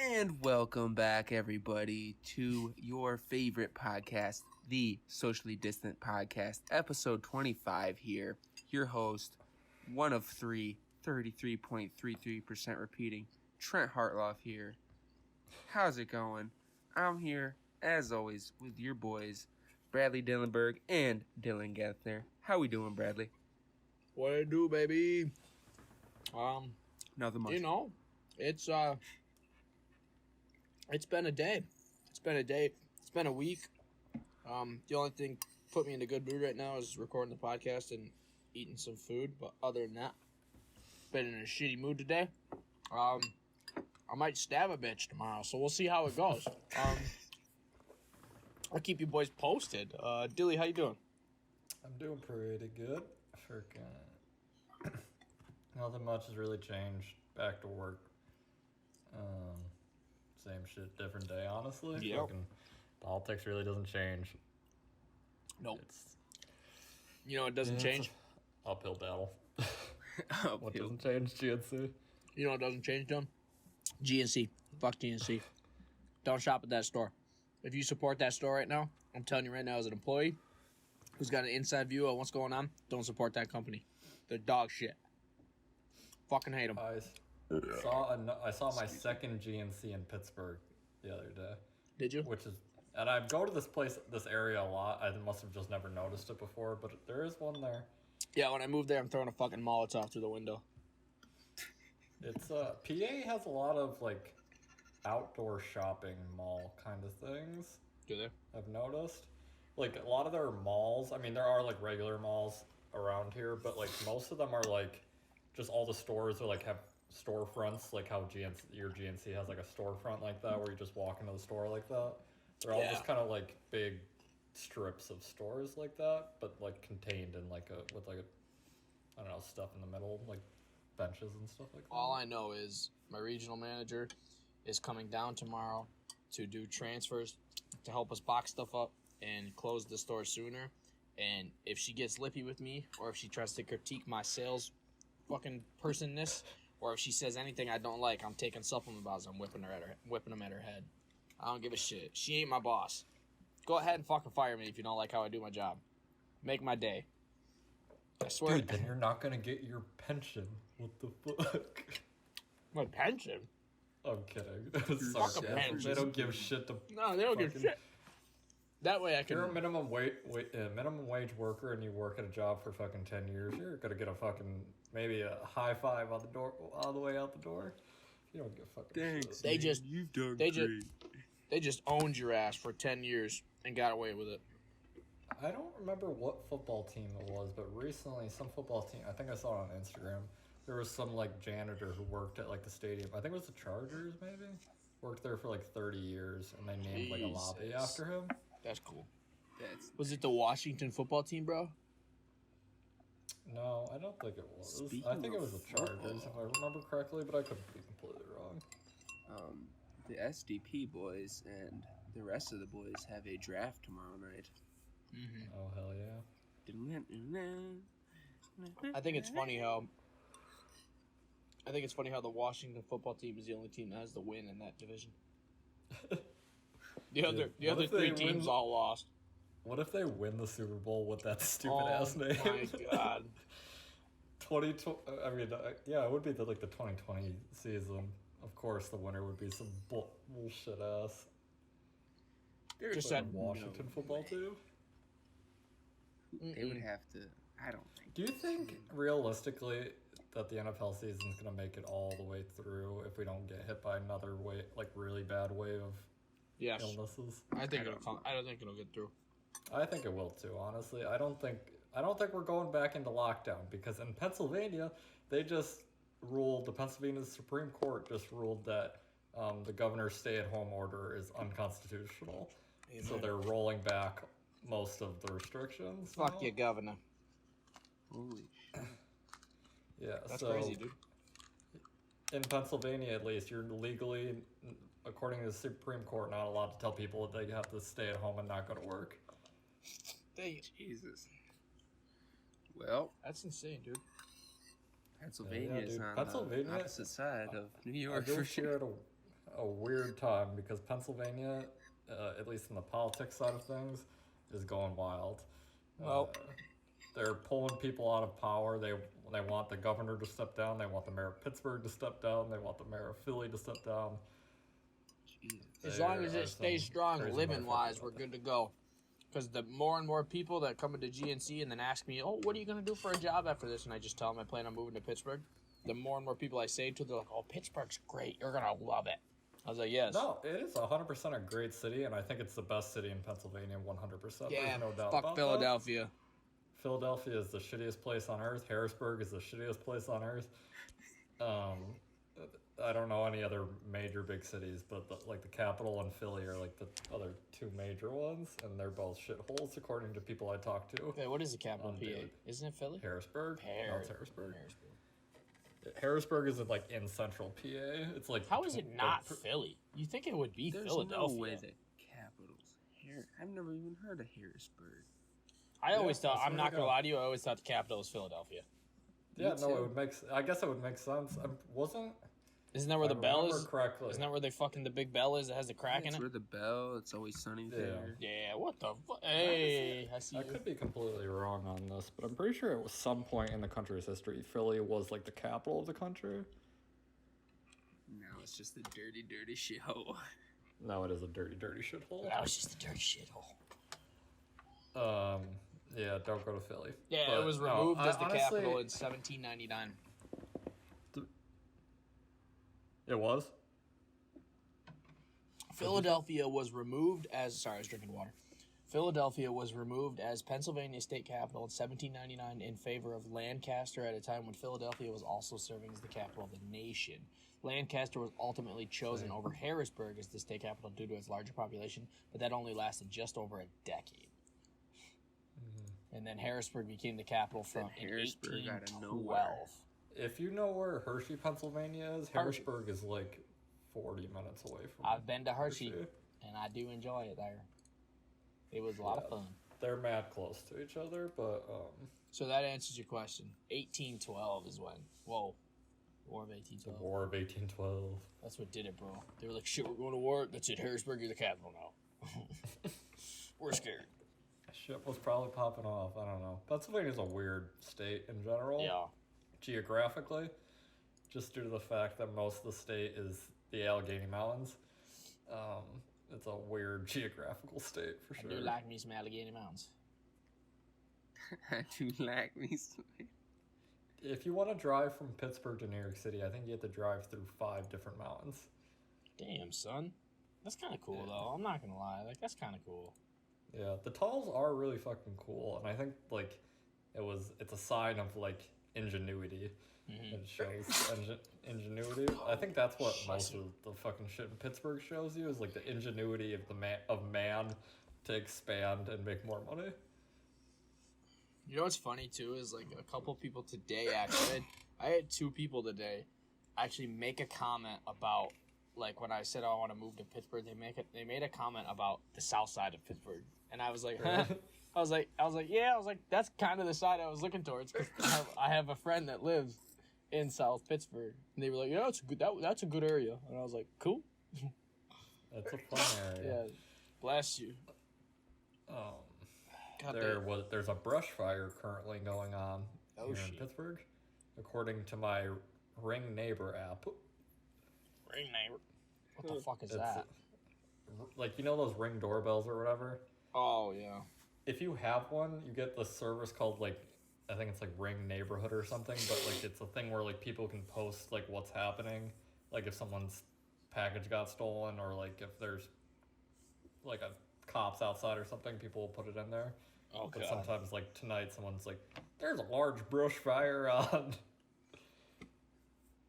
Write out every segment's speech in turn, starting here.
And welcome back, everybody, to your favorite podcast, the Socially Distant Podcast, episode 25 here. Your host, one of three, 33.33% repeating, Trent Hartloff here. How's it going? I'm here, as always, with your boys, Bradley Dillenberg and Dylan Gethner. How we doing, Bradley? What it do, baby? Nothing much. You know, it's been a day. It's been a week. The only thing put me in a good mood right now is recording the podcast and eating some food. But other than that, been in a shitty mood today. I might stab a bitch tomorrow, so we'll see how it goes. I'll keep you boys posted. Dilly, how you doing? I'm doing pretty good. Freaking nothing much has really changed. Back to work. Same shit, different day, honestly. Yep. Fucking politics really doesn't change. Nope. It doesn't change? Uphill battle. Uphill. What doesn't change, GNC? You know what doesn't change, Dylan? GNC. Fuck GNC. Don't shop at that store. If you support that store right now, I'm telling you right now as an employee who's got an inside view of what's going on, don't support that company. They're dog shit. Fucking hate them. I saw my second GNC in Pittsburgh the other day. Did you? And I go to this area a lot. I must have just never noticed it before, but there is one there. Yeah, when I moved there, I'm throwing a fucking Molotov through the window. It's PA has a lot of like outdoor shopping mall kind of things. Do they? I've noticed. Like a lot of their malls, I mean there are like regular malls around here, but like most of them are like just all the stores are like have storefronts, like how your GNC has like a storefront like that where you just walk into the store like that. They're all just kind of like big strips of stores like that, but like contained in like I don't know, stuff in the middle, like benches and stuff like that. All I know is my regional manager is coming down tomorrow to do transfers to help us box stuff up and close the store sooner. And if she gets lippy with me, or if she tries to critique my sales fucking personness, or if she says anything I don't like, I'm taking supplement bottles. I'm whipping them at her head. I don't give a shit. She ain't my boss. Go ahead and fucking fire me if you don't like how I do my job. Make my day. I swear. Dude, then you're not gonna get your pension. What the fuck? My pension? I'm kidding. Fuck a pension. They don't give shit to. No, they don't give shit. That way I can. If you're a minimum wage worker and you work at a job for fucking 10 years, you're gonna get a fucking maybe a high five on the door all the way out the door. You don't get fucking Thanks. shit. You've done great. They just owned your ass for 10 years and got away with it. I don't remember what football team it was, but recently some football team, I think I saw it on Instagram, there was some like janitor who worked at like the stadium. I think it was the Chargers maybe. Worked there for like 30 years and they named like a lobby after him. That's cool. Was it the Washington football team, bro? No, I don't think it was. Speaking I think it of was the Chargers if I remember correctly, but I could be completely wrong. The SDP boys and the rest of the boys have a draft tomorrow night. Mm-hmm. Oh, hell yeah. I think it's funny how the Washington football team is the only team that has the win in that division. The other three teams all lost. What if they win the Super Bowl with that stupid ass name? Oh my god. 2020. I mean, yeah, it would be the 2020 season. Of course, the winner would be some bullshit ass. Just said Washington football team. They would have to. I don't think. Do you think realistically that the NFL season is going to make it all the way through if we don't get hit by another really bad wave of illnesses? I don't think it'll get through. I think it will too. Honestly, I don't think we're going back into lockdown because in Pennsylvania the Pennsylvania Supreme Court just ruled that the governor's stay-at-home order is unconstitutional. Amen. So they're rolling back most of the restrictions. Fuck you, governor. Holy shit. Yeah, that's crazy, dude. In Pennsylvania, at least, you're legally, according to the Supreme Court, not allowed to tell people that they have to stay at home and not go to work. Jesus. Well, that's insane, dude. Pennsylvania is on the opposite side of New York for sure. a weird time because Pennsylvania, at least in the politics side of things, is going wild. Well, They're pulling people out of power. They want the governor to step down. They want the mayor of Pittsburgh to step down. They want the mayor of Philly to step down. Jesus. as long as There are it stays some strong, crazy living wise, motherfuckers we're out there. good to go. Because the more and more people that come into GNC and then ask me, "Oh, what are you gonna do for a job after this?" and I just tell them I plan on moving to Pittsburgh, the more and more people I say to, they're like, "Oh, Pittsburgh's great. You're gonna love it." I was like, "Yes." No, it is 100% a great city, and I think it's the best city in Pennsylvania, 100%. Yeah, There's no doubt fuck about Philadelphia. that. Philadelphia is the shittiest place on earth. Harrisburg is the shittiest place on earth. I don't know any other major big cities, but the capital and Philly are like the other two major ones, and they're both shitholes according to people I talk to. Wait, what is the capital? PA? Dude. Isn't it Philly? Harrisburg? No, it's Harrisburg. Harrisburg. Harrisburg is like in central PA. It's like How is it not Philly? You think it would be There's Philadelphia? no way the capital's here. I've never even heard of Harrisburg. I always thought, that's I'm where not they going to go. lie to you, I always thought the capital was Philadelphia. Yeah, Me no, too. it would make. I guess it would make sense. Wasn't. Isn't that where I the bell remember is? correctly. Isn't that where the big bell is that has the crack in It's it? where the bell. It's always sunny there. Yeah, what the fuck? Hey, I see I you. could be completely wrong on this, but I'm pretty sure it was some point in the country's history, Philly was like the capital of the country. Now it's just a dirty, dirty shithole. Now it is a dirty, dirty shithole. That was just a dirty shithole. Yeah, don't go to Philly. Yeah, But, it was no, removed as the honestly, capital in 1799. It was? Philadelphia was removed as... Sorry, I was drinking water. Philadelphia was removed as Pennsylvania state capital in 1799 in favor of Lancaster at a time when Philadelphia was also serving as the capital of the nation. Lancaster was ultimately chosen over Harrisburg as the state capital due to its larger population, but that only lasted just over a decade. And then Harrisburg became the capital from Then Harrisburg out of 1812. nowhere. If you know where Hershey, Pennsylvania is, Harrisburg is like 40 minutes away from I've been to Hershey, and I do enjoy it there. It was a lot of fun. They're mad close to each other, but So that answers your question. 1812 is when. Whoa. War of the 1812. War of 1812. That's what did it, bro. They were like, shit, we're going to war. That's it. Harrisburg, you're the capital now. We're scared. Shit was probably popping off. I don't know. Pennsylvania's a weird state in general. Yeah. Geographically, just due to the fact that most of the state is the Allegheny Mountains. It's a weird geographical state for sure. I do like me some Allegheny Mountains. I do like me some. If you want to drive from Pittsburgh to New York City, I think you have to drive through 5 different mountains. Damn, son. That's kind of cool, though. I'm not going to lie. Like, that's kind of cool. Yeah, the tunnels are really fucking cool, and I think like it's a sign of like ingenuity. It shows ingenuity. I think that's what most of the fucking shit in Pittsburgh shows you is like the ingenuity of man to expand and make more money. You know what's funny, too, is like a couple people today actually. I had 2 people today actually make a comment about, like, when I said I want to move to Pittsburgh, they made a comment about the south side of Pittsburgh. And I was like, huh? I was like, that's kind of the side I was looking towards. 'Cause I have a friend that lives in South Pittsburgh, and they were like, yeah, it's good. That's a good area. And I was like, cool. That's a fun area. Yeah, bless you. God damn. There's a brush fire currently going on Oh, here shit. in Pittsburgh, according to my Ring Neighbor app. Ring neighbor. What the fuck is It's, that? Like, you know those Ring doorbells or whatever? Oh, yeah. If you have one, you get this service called, like, I think it's like Ring Neighborhood or something, but like it's a thing where like people can post like what's happening, like if someone's package got stolen or like if there's like a cops outside or something, people will put it in there. Oh, But God. sometimes like tonight someone's like, there's a large brush fire on.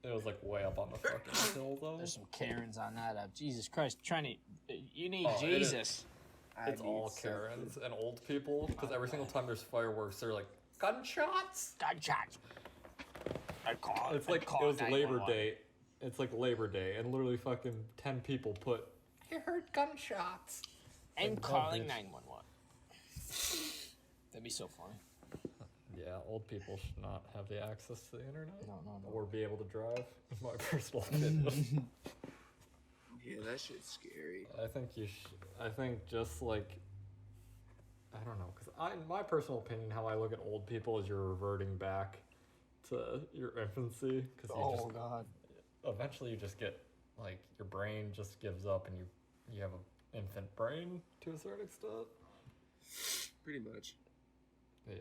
It was like way up on the fucking hill though. There's some Karens on that app. Jesus Christ, you need Oh, it is. Jesus. It's all Karens and old people because every single time there's fireworks, they're like gunshots. Gunshots. It's like it was Labor Day. It's like Labor Day, and literally fucking 10 people put. I heard gunshots. I'm Like, calling bitch. 911. That'd be so funny. Yeah, old people should not have the access to the internet. No. Or be able to drive, in my personal opinion. that shit's scary. I think I think just like, I don't know, because in my personal opinion, how I look at old people is you're reverting back to your infancy. Cause God. Eventually you just get, like, your brain just gives up and you have an infant brain to a certain extent. Pretty much. Yeah.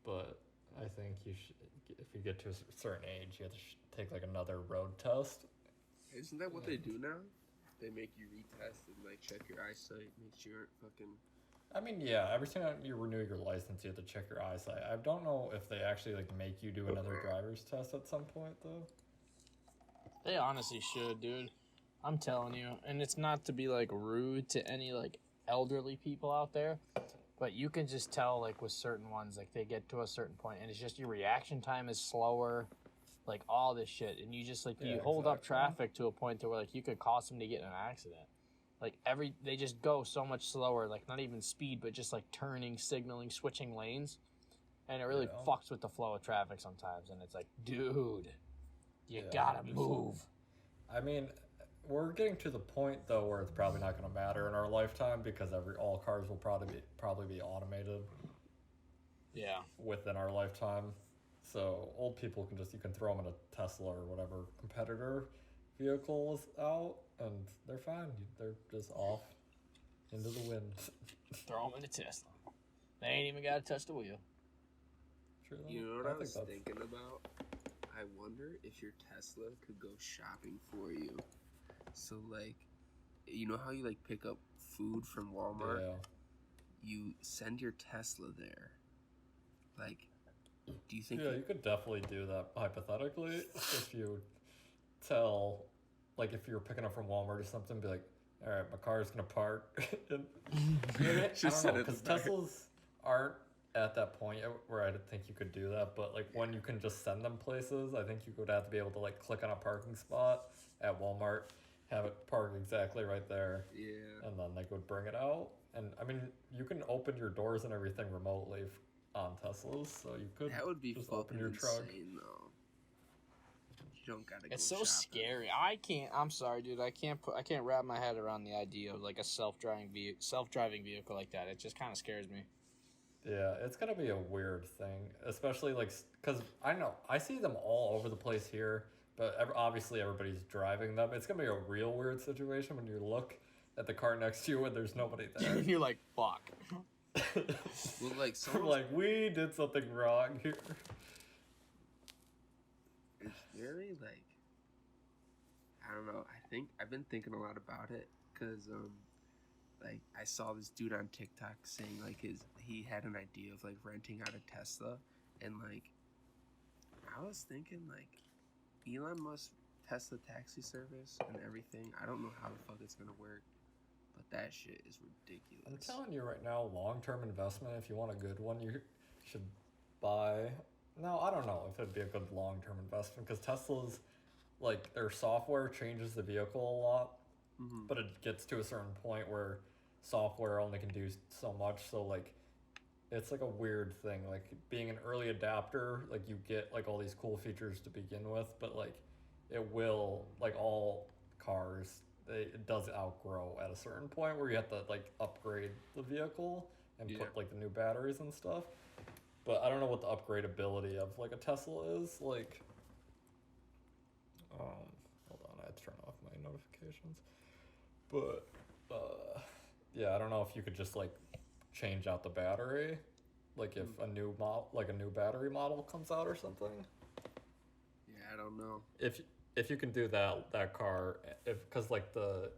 But I think you should, if you get to a certain age, you have to take, like, another road test. Isn't that what they do now? They make you retest and, like, check your eyesight, make sure you aren't fucking... I mean, yeah, every time you renew your license, you have to check your eyesight. I don't know if they actually, like, make you do another driver's test at some point, though. They honestly should, dude. I'm telling you. And it's not to be, like, rude to any, like, elderly people out there, but you can just tell, like, with certain ones, like, they get to a certain point, and it's just your reaction time is slower, like, all this shit. And you just, like, you hold up traffic to a point to where, like, you could cause them to get in an accident. Like, they just go so much slower, like, not even speed, but just, like, turning, signaling, switching lanes. And it really fucks with the flow of traffic sometimes. And it's like, dude, you gotta move. I mean, we're getting to the point, though, where it's probably not going to matter in our lifetime because all cars will probably be automated. Yeah. Within our lifetime. So old people you can throw them in a Tesla or whatever competitor vehicle is out, and they're fine. They're just off into the wind. Throw them in a Tesla. They ain't even got to touch the wheel. True. You know what I was thinking about? I wonder if your Tesla could go shopping for you. So, like, you know how you, like, pick up food from Walmart? Yeah. You send your Tesla there. Like, do you think... Yeah, you could definitely do that, hypothetically, if you tell, like, if you're picking up from Walmart or something, be like, all right, my car's going to park. And, I don't know, because Teslas aren't at that point yet where I think you could do that, but, like, when you can just send them places, I think you would have to be able to, like, click on a parking spot at Walmart, have it park exactly right there. Yeah. And then they would bring it out. And, I mean, you can open your doors and everything remotely on Teslas, so you could that would be just fucking open your insane, trunk. though. You don't gotta go It's so shopping. scary. I'm sorry, dude. I can't wrap my head around the idea of, like, a self-driving vehicle like that. It just kind of scares me. Yeah, it's gonna be a weird thing, especially, like, because I see them all over the place here, but obviously everybody's driving them. It's gonna be a real weird situation when you look at the car next to you and there's nobody there. You're like, fuck. Well, like, We're like, we did something wrong here. It's very, like, I don't know. I've been thinking a lot about it because, like, I saw this dude on TikTok saying, like, he had an idea of, like, renting out a Tesla, and, like, I was thinking, like, Elon Musk Tesla taxi service and everything. I don't know how the fuck it's gonna work, but that shit is ridiculous. I'm telling you right now, long-term investment, if you want a good one, you should buy... No, I don't know if it'd be a good long-term investment, because Tesla's, like, their software changes the vehicle a lot, but it gets to a certain point where software only can do so much, so, like, it's, like, a weird thing. Like, being an early adapter, like, you get, like, all these cool features to begin with, but, like, it will, like, all cars... it does outgrow at a certain point where you have to, like, upgrade the vehicle and put, like, the new batteries and stuff. But I don't know what the upgradability of, like, a Tesla is. Like, hold on, I had to turn off my notifications. But, yeah, I don't know if you could just, like, change out the battery. Like, if a new battery model comes out or something. Yeah, I don't know. If you can do that car, because, like, the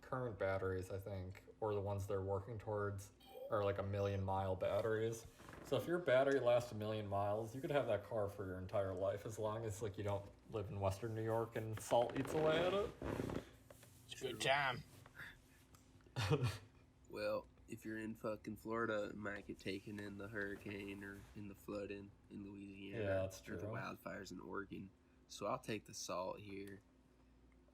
current batteries, I think, or the ones they're working towards, are, like, 1,000,000-mile batteries. So if your battery lasts 1,000,000 miles, you could have that car for your entire life, as long as, like, you don't live in Western New York and salt eats away at it. It's a good time. Well, if you're in fucking Florida, it might get taken in the hurricane or in the flooding in Louisiana. Yeah, that's true. Or the wildfires in Oregon. So I'll take the salt here.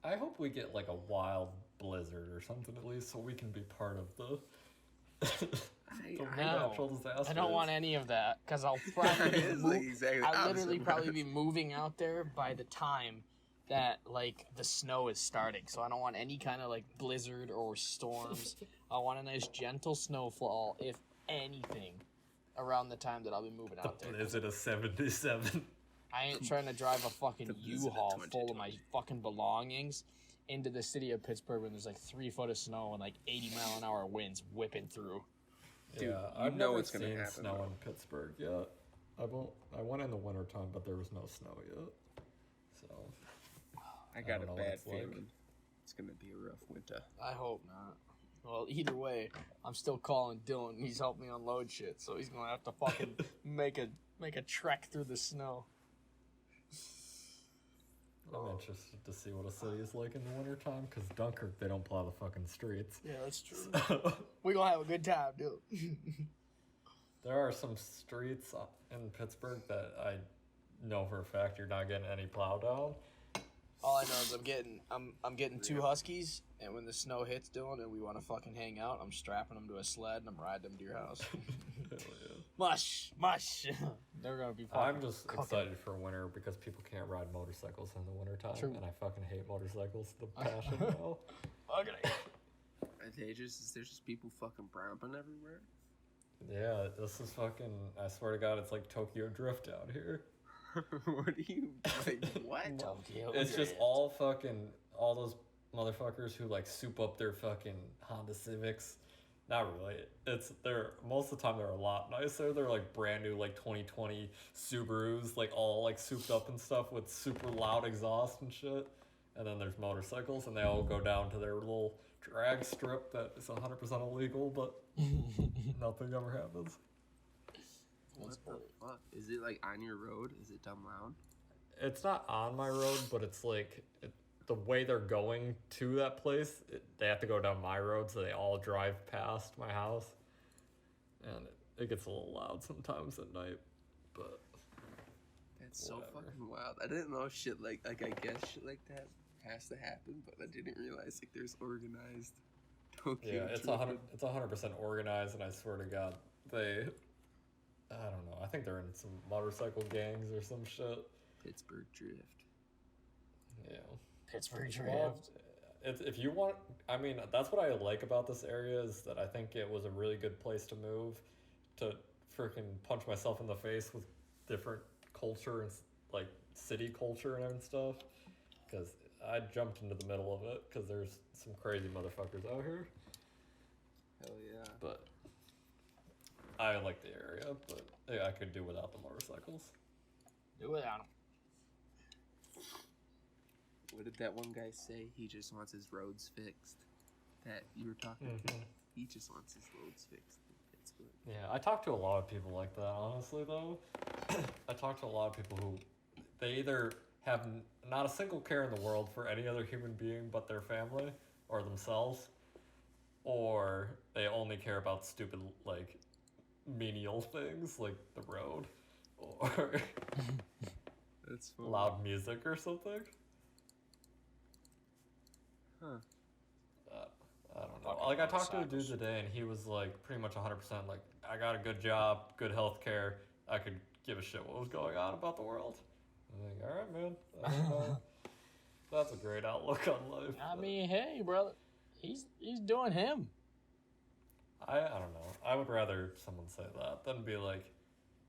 I hope we get, like, a wild blizzard or something at least, so we can be part of the natural disasters. I don't want any of that, because I'll probably literally probably be moving out there by the time that like the snow is starting, so I don't want any kind of like blizzard or storms. I want a nice gentle snowfall, if anything, around the time that I'll be moving out there. Is it a 77? I ain't trying to drive a fucking The blizzard of U-Haul full of my 2020. fucking belongings into the city of Pittsburgh when there's like 3 foot of snow and like 80-mile-an-hour winds whipping through. Dude, Yeah, you I've know never it's gonna seen happen, snow though. in Pittsburgh yet. I went in the wintertime, but there was no snow yet. So I got don't a know what bad it's like. feeling. It's gonna be a rough winter. I hope not. Well, either way, I'm still calling Dylan. He's helped me unload shit, so he's gonna have to fucking make a trek through the snow. I'm interested to see what a city is like in the wintertime, because Dunkirk, they don't plow the fucking streets. Yeah, that's true. We gonna have a good time, dude. There are some streets in Pittsburgh that I know for a fact you're not getting any plow down. All I know is I'm getting 2 huskies, and when the snow hits, Dylan, and we want to fucking hang out, I'm strapping them to a sled and I'm riding them to your house. Hell yeah. Mush. They're gonna be. I'm just cooking. excited for winter because people can't ride motorcycles in the wintertime, True. and I fucking hate motorcycles. The passion now. Okay. Is there just people fucking bromping everywhere? Yeah, this is fucking. I swear to God, it's like Tokyo Drift out here. What do you like? What? It's just all those motherfuckers who like soup up their fucking Honda Civics. Not really. They're most of the time they're a lot nicer. They're like brand new like 2020 Subarus, like all like souped up and stuff with super loud exhaust and shit. And then there's motorcycles, and they all go down to their little drag strip that is 100% illegal, but nothing ever happens. What the fuck? Is it like on your road? Is it dumb loud? It's not on my road, but it's like the way they're going to that place. They have to go down my road, so they all drive past my house, and it gets a little loud sometimes at night. But That's so whatever. fucking wild. I didn't know shit like I guess shit like that has to happen, but I didn't realize like there's organized Tokyo. yeah, it's Drift. 100% organized, and I swear to God, I don't know. I think they're in some motorcycle gangs or some shit. Pittsburgh Drift. Yeah. Pittsburgh Well, Drift. if you want, I mean, that's what I like about this area is that I think it was a really good place to move, to freaking punch myself in the face with different culture and like city culture and stuff. Because I jumped into the middle of it because there's some crazy motherfuckers out here. Hell yeah. But I like the area, but yeah, I could do without the motorcycles. Do without them. What did that one guy say? He just wants his roads fixed. That you were talking to? He just wants his roads fixed. It's good. Yeah, I talk to a lot of people like that, honestly, though. I talk to a lot of people who, they either have not a single care in the world for any other human being but their family or themselves, or they only care about stupid, like, menial things like the road or That's funny. loud music or something. Huh. I don't know. Fucking Like, I talked to a dude motorcycles. today, and he was like pretty much 100% like, I got a good job, good health care. I could give a shit what was going on about the world. I'm like, all right, man. That's a great outlook on life. I mean, hey, brother, he's doing him. I don't know. I would rather someone say that than be like,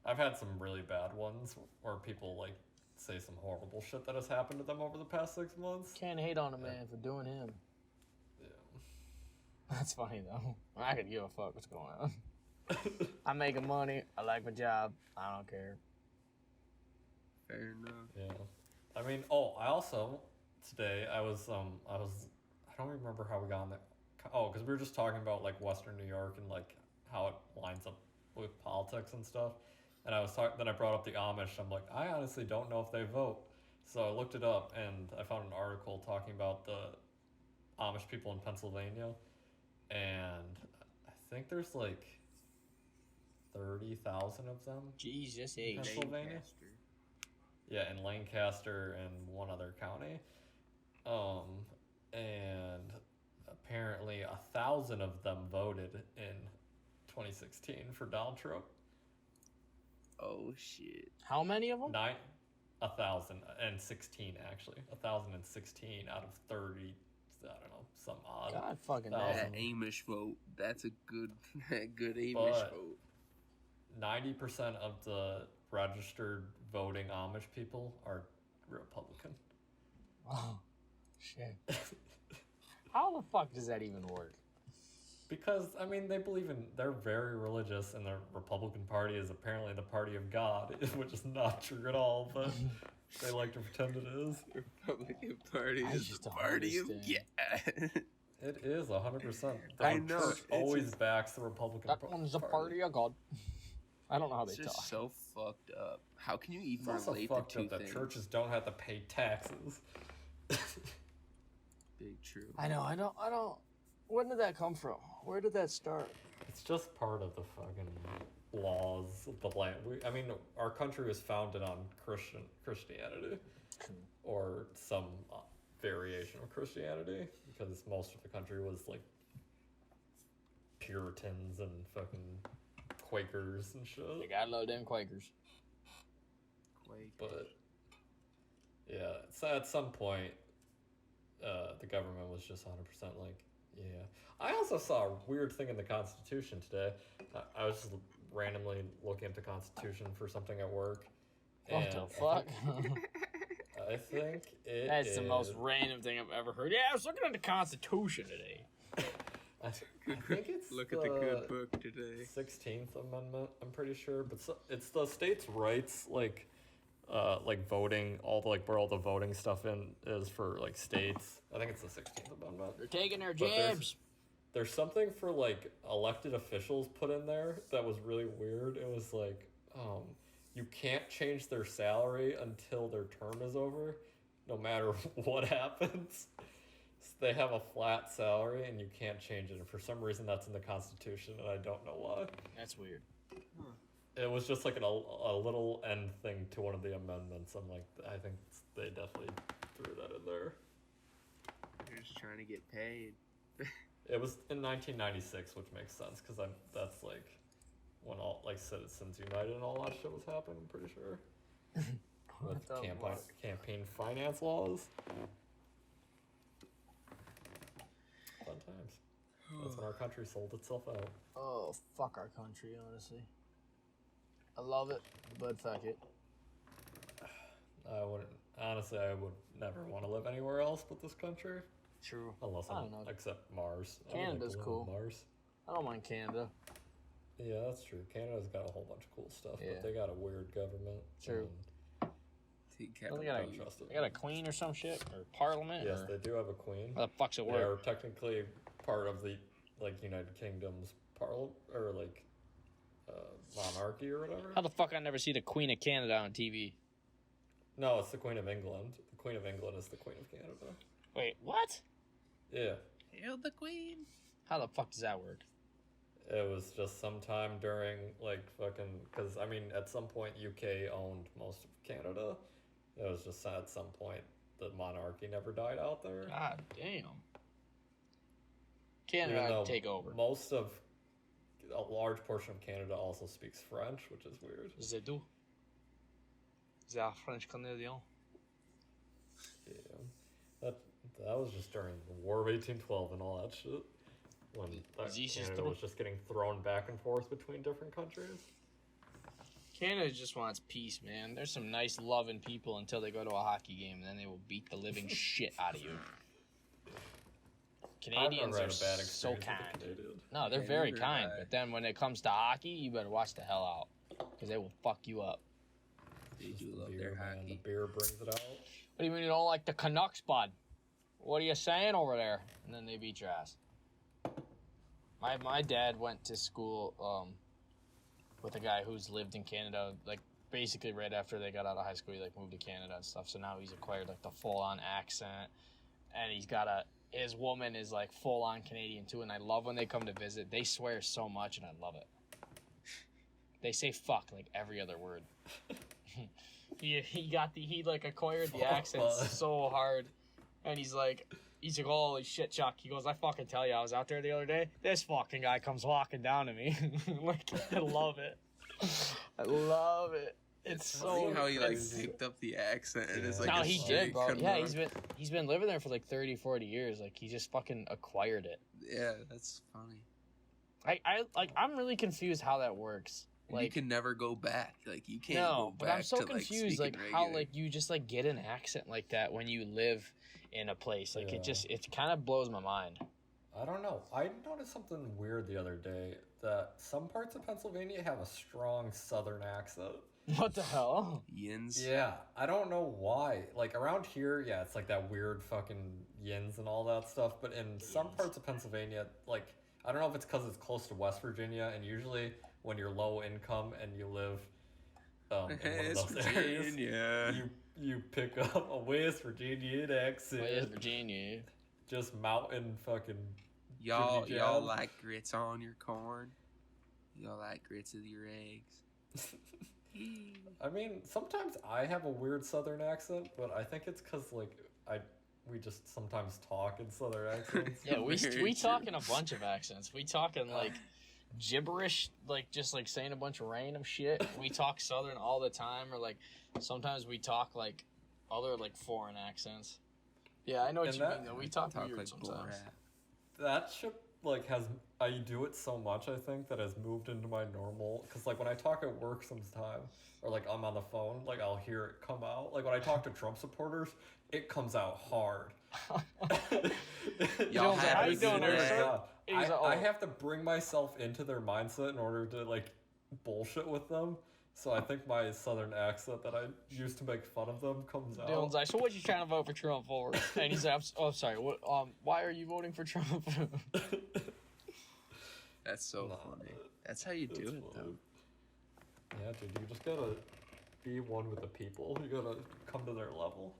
I've had some really bad ones where people like say some horrible shit that has happened to them over the past 6 months. Can't hate on a man for doing him. Yeah. That's funny though. I could give a fuck what's going on. I'm making money. I like my job. I don't care. Fair enough. Yeah. I mean, I also today I don't remember how we got on that. Oh, because we were just talking about like Western New York and like how it lines up with politics and stuff. And then I brought up the Amish. I'm like, I honestly don't know if they vote. So I looked it up and I found an article talking about the Amish people in Pennsylvania, and I think there's like 30,000 of them. Jesus in H. Pennsylvania. Lancaster. Yeah, in Lancaster and one other county. And apparently 1,000 of them voted in 2016 for Donald Trump. Oh shit. How many of them? 1,016 actually. 1,016 out of 30. I don't know, some odd. God fucking That damn. Amish vote. That's a good Amish But- vote. 90% of the registered voting Amish people are Republican. Oh, shit. How the fuck does that even work? Because, I mean, they're very religious, and the Republican Party is apparently the party of God, which is not true at all, but they like to pretend it is. Republican Party I is just the don't party of understand. It is 100%. The I know, church it's always just- backs the Republican That Party. one's the party of God. I don't know how they It's just talk. so fucked up. How can you It's even also relate the fucked two up that things? churches don't have to pay taxes. Big true. I don't. When did that come from? Where did that start? It's just part of the fucking laws of the land. Our country was founded on Christianity, or some variation of Christianity, because most of the country was like Puritans and fucking Quakers and shit. They gotta love them Quakers. Quake. But yeah, so at some point, the government was just 100% like, yeah. I also saw a weird thing in the Constitution today. I was just randomly looking at the Constitution for something at work. What the fuck? I think it That's the most is- random thing I've ever heard. Yeah, I was looking at the Constitution today. I think it's Look at the good book today. 16th Amendment, I'm pretty sure, but it's the states' rights, like voting, all the where all the voting stuff is for like states. I think it's the 16th Amendment. They're taking their But jabs. There's something for like elected officials put in there that was really weird. It was like, you can't change their salary until their term is over, no matter what happens. They have a flat salary and you can't change it. And for some reason, that's in the Constitution, and I don't know why. That's weird. It was just like a little end thing to one of the amendments. I'm like, I think they definitely threw that in there. They're just trying to get paid. It was in 1996, which makes sense because that's like when all like Citizens United and all that shit was happening. I'm pretty sure with the campaign finance laws. Fun times. That's when our country sold itself out. Oh, fuck our country, honestly. I love it, but fuck it. I would never want to live anywhere else but this country. True. Unless I don't know. except Mars. I would Canada's to live cool. on Mars. I don't mind Canada. Yeah, that's true. Canada's got a whole bunch of cool stuff, Yeah. but they got a weird government. True. Kevin, They got don't trust it. they got a queen or some shit? Or parliament? Yes, or they do have a queen. how the fuck's it They work? are technically part of the United Kingdom's monarchy or whatever. How the fuck I never see the Queen of Canada on TV? No, it's the Queen of England. The Queen of England is the Queen of Canada. Wait, what? Yeah. Hail the Queen. How the fuck does that work? It was just sometime during because at some point UK owned most of Canada. It was just at some point the monarchy never died out there. God damn. Even Canada though take over. a large portion of Canada also speaks French, which is weird. They do. They are French Canadian. Yeah, that was just during the War of 1812 and all that shit. When This is Canada true. was just getting thrown back and forth between different countries. Canada just wants peace, man. There's some nice, loving people until they go to a hockey game, and then they will beat the living shit out of you. Canadians I've are never had a bad so experience with kind. the Canadians. No, they're Yeah, very neither kind. have I. But then when it comes to hockey, you better watch the hell out, because they will fuck you up. They Just do the love beer, their man. hockey. The beer brings it out. What do you mean you don't like the Canucks, bud? What are you saying over there? And then they beat your ass. My dad went to school with a guy who's lived in Canada, basically right after they got out of high school, he moved to Canada and stuff. So now he's acquired the full on accent, and he's got his woman is full on Canadian too. And I love when they come to visit. They swear so much, and I love it. They say fuck every other word. he acquired the accent so hard, and he's like, holy shit, Chuck. He goes, I fucking tell you, I was out there the other day. This fucking guy comes walking down to me. I love it. I love it. It's funny so how he like crazy. picked up the accent and is Yeah. like No, a he straight did, bro. Canuck. Yeah, he's been living there for like 30, 40 years. Like he just fucking acquired it. Yeah, that's funny. I'm really confused how that works. And Like you can never go back. Like you can't no, go but back I'm so to confused. like Like speaking how regular. like you just like get an accent like that when you live in a place. Like Yeah. it kind of blows my mind. I don't know. I noticed something weird the other day that some parts of Pennsylvania have a strong Southern accent. What the hell? Yins. Yeah, I don't know why. Like around here, yeah, it's like that weird fucking yins and all that stuff. But in some Yins. parts of Pennsylvania, like I don't know if it's because it's close to West Virginia, and usually when you're low income and you live in one It's of those areas, Virginia. you pick up a West Virginian accent. West Virginia. Just mountain fucking. Y'all Jimmy Jab. like grits on your corn. Y'all like grits with your eggs. I mean, sometimes I have a weird Southern accent, but I think it's because like we just sometimes talk in Southern accents. Yeah, we Very talk true. in a bunch of accents. We talk in like gibberish, like just like saying a bunch of random shit. We talk Southern all the time, or like sometimes we talk like other like foreign accents. Yeah, I know what And you that- mean though. We talk Talk weird like sometimes. Borat. That shit like has I do it so much I think that has moved into my normal because like when I talk at work sometimes or like I'm on the phone like I'll hear it come out like when I talk to Trump supporters it comes out hard. Y'all Jones, have how a you doing, good sir? day. God. He's like, I "Oh." have to bring myself into their mindset in order to like bullshit with them. So I think my Southern accent that I used to make fun of them comes out. Dylan's like, so what you trying to vote for Trump for? And he's like, sorry, what? Why are you voting for Trump? That's so Nah, funny. That's how you do It's it, though. funny. Yeah, dude, you just gotta be one with the people. You gotta come to their level.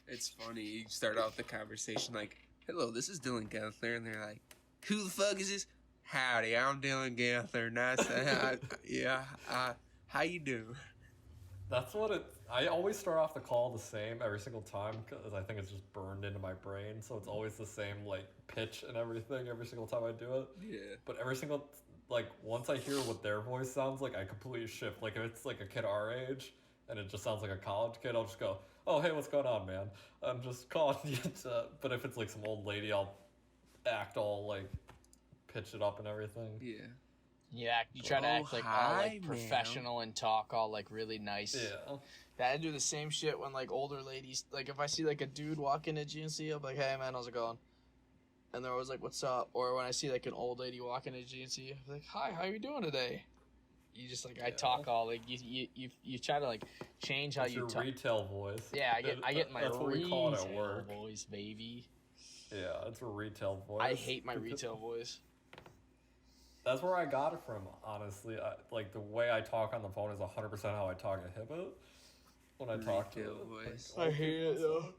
It's funny. You start off the conversation like, "Hello, this is Dylan Gunther," and they're like, "Who the fuck is this?" "Howdy, I'm Dylan Gunther. Nice. How you doing?" That's what it. I always start off the call the same every single time because I think it's just burned into my brain. So it's always the same like pitch and everything every single time I do it. Yeah. But every single like once I hear what their voice sounds like, I completely shift. Like if it's like a kid our age and it just sounds like a college kid, I'll just go, "Oh hey, what's going on, man? I'm just calling you." But if it's like some old lady, I'll act all like pitch it up and everything. Yeah. Yeah, you try to Oh, act like all hi, like ma'am. professional and talk all like really nice. Yeah. I do the same shit when like older ladies, like if I see like a dude walk into GNC, I'm like, "Hey man, how's it going?" And they're always like, "What's up?" Or when I see like an old lady walk into GNC, I'm like, "Hi, how you doing today?" You just like I talk all like you try to like change how That's you your talk. retail voice. Yeah, I get my That's what we retail call it at work. voice, baby. Yeah, it's a retail voice. I hate my retail voice. That's where I got it from, honestly. Like, the way I talk on the phone is 100% how I talk at Hibbit. When I talk to Retail like, voice. I old hate people it and though. stuff.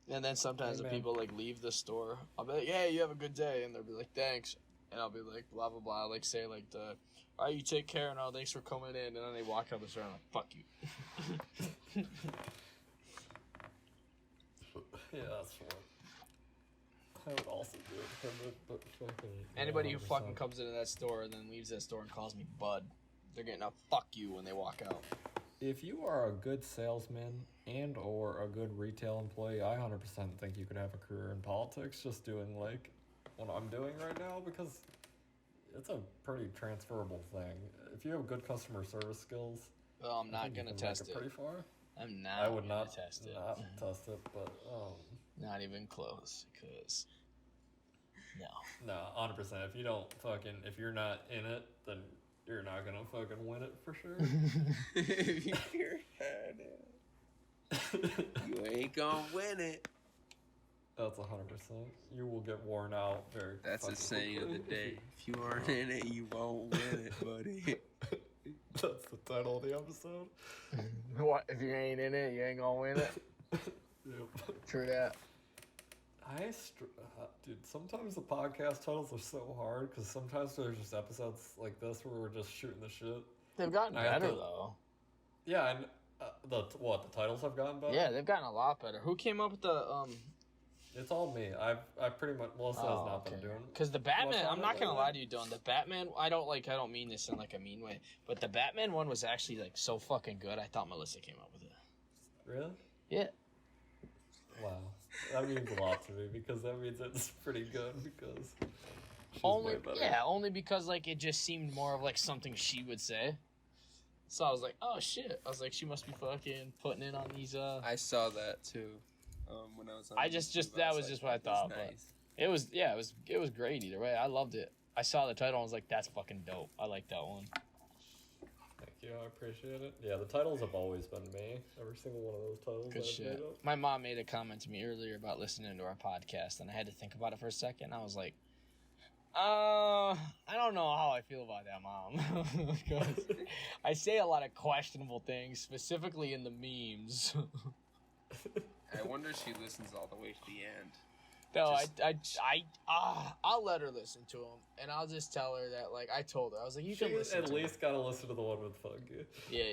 And then sometimes Hey, the man. people like leave the store. I'll be like, "Hey, you have a good day," and they'll be like, "Thanks," and I'll be like, "Blah blah blah." Like say like the, "All right, you take care and all. Thanks for coming in," and then they walk out the store and I'm like, "Fuck you." Yeah, that's what I would also do at Hibbit, but fucking... Anybody who 100%. fucking comes into that store and then leaves that store and calls me bud, they're getting a fuck you when they walk out. If you are a good salesman and or a good retail employee, I 100% think you could have a career in politics just doing, like, what I'm doing right now, because it's a pretty transferable thing. If you have good customer service skills... Well, I'm I not think you gonna can make test it. pretty far. I'm not. I would gonna not test it. not test it, but Not even close. Cause no. no, 100%. If you don't fucking, if you're not in it, then you're not gonna fucking win it for sure. If you're at it, you ain't gonna win it. That's 100%. You will get worn out very. That's the fucking saying of the quickly. day. If you aren't in it, you won't win it, buddy. That's the title of the episode. What if you ain't in it? You ain't gonna win it. Yep. True that. Dude, sometimes the podcast titles are so hard because sometimes there's just episodes like this where we're just shooting the shit. They've gotten I have better to- though. Yeah, and the titles have gotten better. Yeah, they've gotten a lot better. Who came up with It's all me. I pretty much Melissa has not been doing. Because the Batman, much on I'm it not gonna lately. lie to you, Dylan. The Batman, I don't mean this in like a mean way, but the Batman one was actually like so fucking good. I thought Melissa came up with it. Really? Yeah. Wow. That means a lot to me because that means it's pretty good because she's Only way better. only because like it just seemed more of like something she would say. So I was like, oh shit. I was like, she must be fucking putting in on these. I saw that too. When I was on I just YouTube, that I was like, just what I that's thought. But nice. it was great either way. I loved it. I saw the title and was like, that's fucking dope. I like that one. Thank you, I appreciate it. Yeah, the titles have always been me. Every single one of those titles Good I've shit. made up. My mom made a comment to me earlier about listening to our podcast, and I had to think about it for a second. I was like, I don't know how I feel about that, Mom. Because I say a lot of questionable things, specifically in the memes. I wonder if she listens all the way to the end. No, Just- I'll let her listen to them, and I'll just tell her that, like, I told her. I was like, you She can listen at to least gotta listen to the one with Funky. Yeah.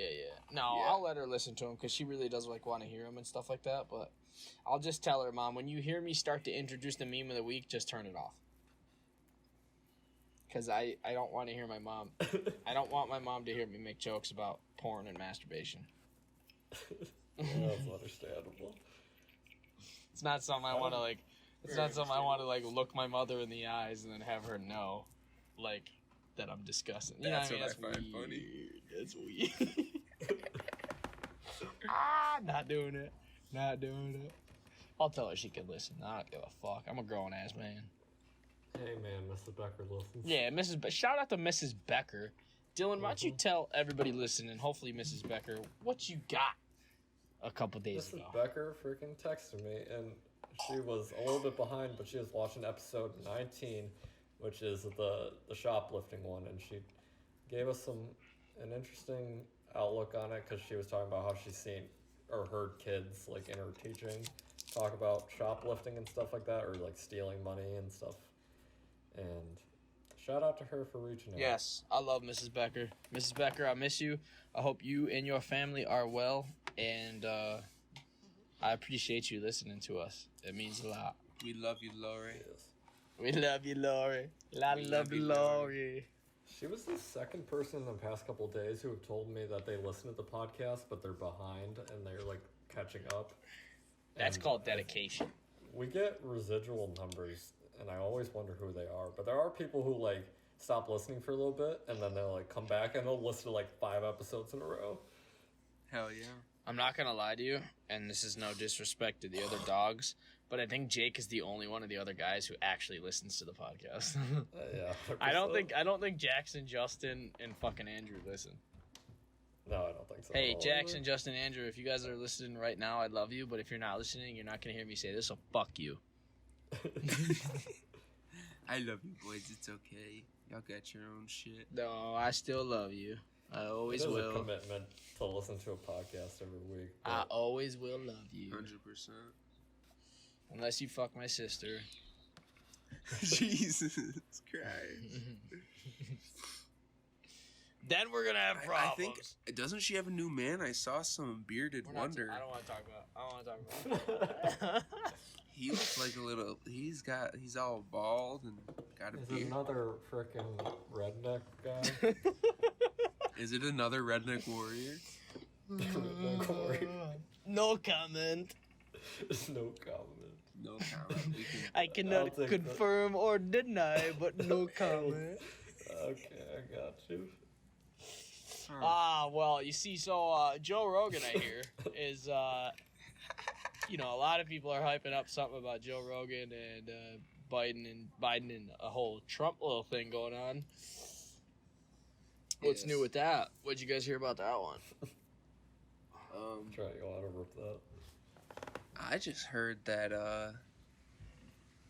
No, Yeah. I'll let her listen to them because she really does like want to hear them and stuff like that. But I'll just tell her, Mom, when you hear me start to introduce the meme of the week, just turn it off. Because I don't want to hear my mom. I don't want my mom to hear me make jokes about porn and masturbation. Yeah, that's understandable. It's not something I want to like. It's not something I want to like look my mother in the eyes and then have her know, like, that I'm discussing. You That's know what I what I mean? find funny. That's weird. Not doing it. Not doing it. I'll tell her she can listen. I don't give a fuck. I'm a grown ass man. Hey man, Mrs. Becker listens. Yeah, shout out to Mrs. Becker. Dylan, why don't you tell everybody listening, hopefully Mrs. Becker, what you got a couple days Mrs. ago? Becker freaking texted me, and she was a little bit behind, but she was watching episode 19, which is the shoplifting one, and she gave us an interesting outlook on it because she was talking about how she's seen or heard kids like in her teaching talk about shoplifting and stuff like that, or like stealing money and stuff. And shout out to her for reaching out. Yes, I love Mrs. Becker. Mrs. Becker, I miss you. I hope you and your family are well, and I appreciate you listening to us. It means a lot. We love you, Lori. Yes. We love you, Lori. We love you, Lori. She was the second person in the past couple of days who have told me that they listen to the podcast, but they're behind and they're like catching up. That's And called dedication. We get residual numbers, and I always wonder who they are. But there are people who like stop listening for a little bit, and then they'll like come back and they'll listen to like 5 episodes in a row. Hell yeah. I'm not gonna lie to you, and this is no disrespect to the other dogs, but I think Jake is the only one of the other guys who actually listens to the podcast. Yeah. I don't 100%. think Jackson, Justin, and fucking Andrew listen. No, I don't think so. Hey, at all. Jackson, Justin, Andrew, if you guys are listening right now, I love you, but if you're not listening, you're not gonna hear me say this, so fuck you. I love you, boys. It's okay. Y'all got your own shit. No, I still love you. I always It is a will. commitment to listen to a podcast every week. I but- always will love you. 100%. Unless you fuck my sister. Jesus Christ. Then we're gonna have I problems. think, doesn't she have a new man? I saw some bearded We're not- wonder. I don't want to talk about it. He looks like a little, he's all bald and got a Is beard. another freaking redneck guy? Is it another redneck warrior? Redneck warrior. No comment. No comment. No comment. We can- I cannot I'll take that. confirm or deny, but no comment. Okay, I got you. Well, you see, so Joe Rogan, I hear, is, you know, a lot of people are hyping up something about Joe Rogan and Biden and a whole Trump little thing going on. What's Yes. new with that? What'd you guys hear about that one? Try to go out and rip that. I just heard that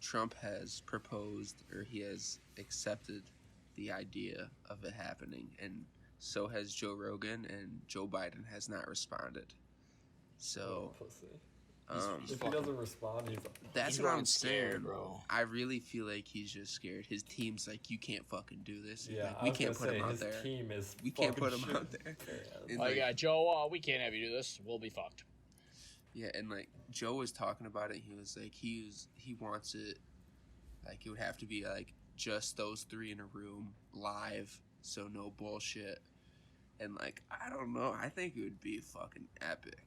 Trump has proposed, or he has accepted the idea of it happening, and so has Joe Rogan, and Joe Biden has not responded. So, Pussy. He's If he doesn't respond, he's that's He's what I'm running scared, saying, bro. I really feel like he's just scared. His team's like, you can't fucking do this. yeah. Like, I we was can't gonna put say, him out his there. Team is We can't put him fucking out shit. there. Yeah. And Oh, like, yeah, Joe, we can't have you do this. We'll be fucked. Yeah, and like Joe was talking about it. He was like, he wants it like it would have to be like just those three in a room live, so no bullshit. And like I don't know, I think it would be fucking epic.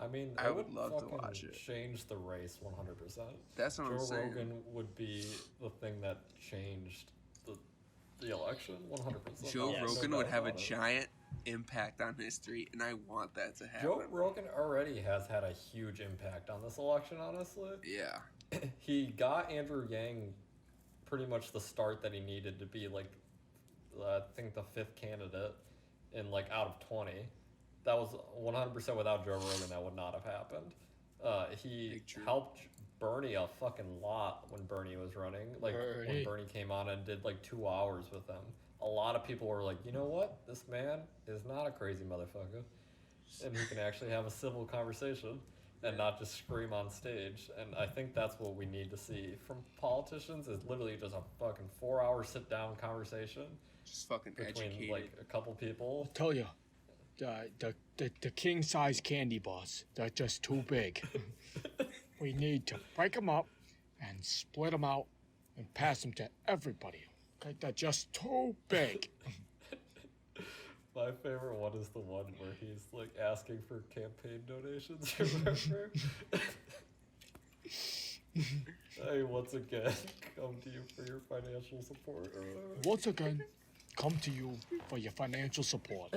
I mean, I it would would love to fucking watch it. change the race 100%. That's what I'm Joe saying. Rogan would be the thing that changed the election 100%. Joe Yes. Rogan No would doubt have a about it. giant impact on history, and I want that to happen. Joe Rogan already has had a huge impact on this election, honestly. Yeah. He got Andrew Yang pretty much the start that he needed to be like, I think the 5th candidate in like out of 20. That was 100% without Joe Rogan. That would not have happened. He Big true. helped Bernie a fucking lot when Bernie was running. Like when Bernie. Bernie came on and did like 2 hours with him. A lot of people were like, you know what? This man is not a crazy motherfucker, and he can actually have a civil conversation and not just scream on stage. And I think that's what we need to see from politicians is literally just a fucking 4-hour sit down conversation Just fucking between educated. like a couple people. Tell you, the king size candy bars, they're just too big. We need to break them up and split them out and pass them to everybody. Okay, they're just too big. My favorite one is the one where he's like asking for campaign donations or whatever. Hey, once again, come to you for your financial support or whatever. Once again, come to you for your financial support.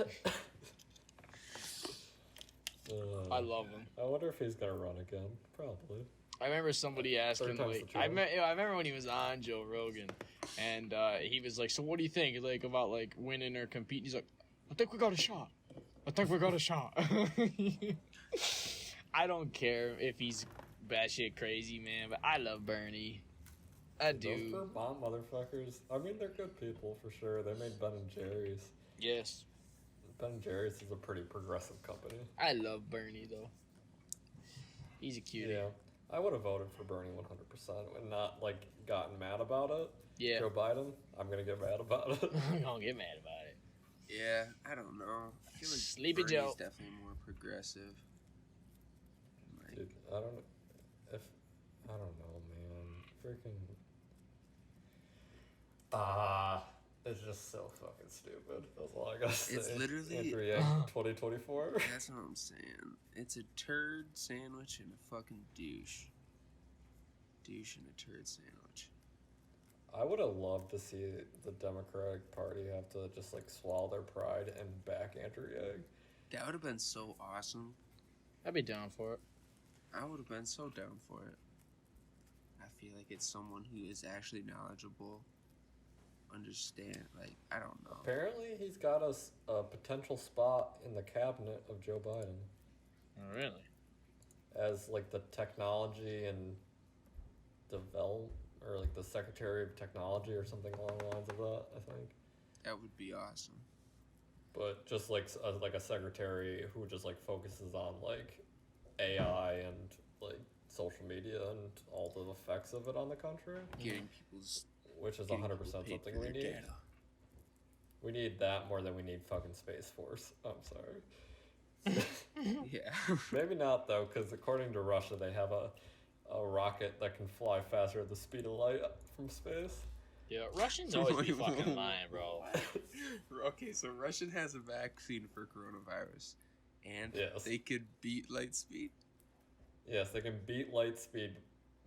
I love him. I wonder if he's gonna run again. Probably. I remember somebody asking, Third time's like, the I charm. remember when he was on Joe Rogan, and he was like, "So what do you think, like, about like winning or competing?" He's like, I think we got a shot. I think we got a shot. "I don't care if he's batshit crazy, man, but I love Bernie. I Those do. Vermont motherfuckers. I mean, they're good people for sure. They made Ben and Jerry's. Yes, Ben and Jerry's is a pretty progressive company. I love Bernie though. He's a cutie. Yeah, I would have voted for Bernie 100% and not like gotten mad about it. Yeah. Joe Biden, I'm gonna get mad about it. I'm gonna get mad about it. Yeah, I don't know. I feel like Sleepy Bernie's Joe. definitely more progressive. Like, Dude, I don't know, man. Freaking it's just so fucking stupid. That's all I gotta say. It's literally- Andrew Yang 2024. that's what I'm saying. It's a turd sandwich and a fucking douche. Douche and a turd sandwich. I would have loved to see the Democratic Party have to just like swallow their pride and back Andrew Yang. That would have been so awesome. I'd be down for it. I would have been so down for it. I feel like it's someone who is actually knowledgeable, understand. Like, I don't know. Apparently, he's got a potential spot in the cabinet of Joe Biden Oh, really? as like the technology and develop or like the Secretary of Technology or something along the lines of that. I think. That would be awesome. But just like a secretary who just like focuses on like AI and like social media and all the effects of it on the country, Getting people's which is getting 100% people paid something for we their need. data. We need that more than we need fucking Space Force. I'm sorry. Yeah. Maybe not though, because according to Russia, they have a rocket that can fly faster at the speed of light from space. Yeah, Russians always be fucking lying, bro. Okay, so Russia has a vaccine for coronavirus, and Yes. they could beat light speed. Yes, they can beat light speed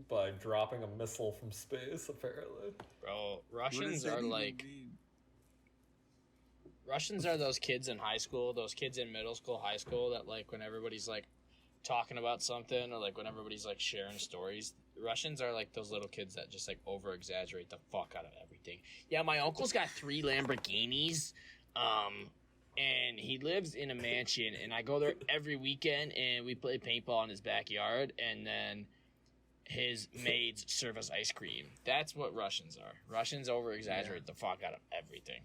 by dropping a missile from space. Apparently. Bro, What does Russians that are even like mean? Russians are those kids in high school, those kids in middle school, high school that like when everybody's like talking about something or like when everybody's like sharing stories. Russians are like those little kids that just like over exaggerate the fuck out of everything. Yeah, my uncle's got 3 Lamborghinis. And he lives in a mansion and I go there every weekend and we play paintball in his backyard and then his maids serve us ice cream. That's what Russians are. Russians over exaggerate the fuck out of everything.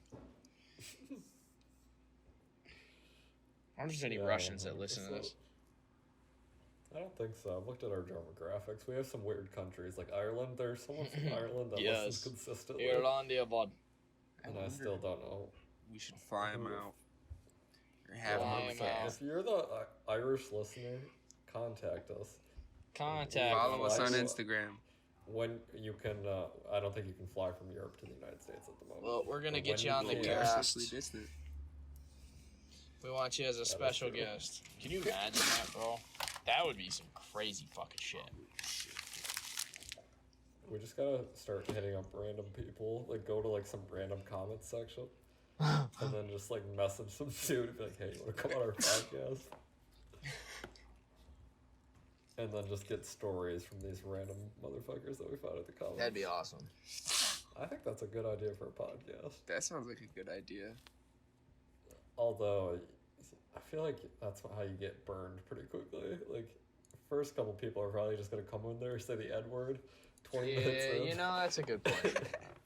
I wonder if there's any Yeah, Russians that listen to 100%. this. I don't think so. I've looked at our demographics. We have some weird countries like Ireland. There's someone from Ireland that Yes. listens consistently, Irlandia, bud. and I wonder still don't know. We should fly them Who- out. Or have Fly them 'em on out. cast. If you're the Irish listener, contact us. Follow us on Instagram. When you can, I don't think you can fly from Europe to the United States at the moment. Well, we're gonna get you on the We are cast. socially distant. We want you as a special guest. Can you imagine that, bro? That would be some crazy fucking shit. We just gotta start hitting up random people. Like, go to, like, some random comments section. And then just, like, message some dude and be like, hey, you wanna come on our podcast? And then just get stories from these random motherfuckers that we found at the comments. That'd be awesome. I think that's a good idea for a podcast. That sounds like a good idea. Although, I feel like that's how you get burned pretty quickly. Like, first couple people are probably just gonna come in there, say the N-word, 20 minutes in. Yeah, you know, that's a good point.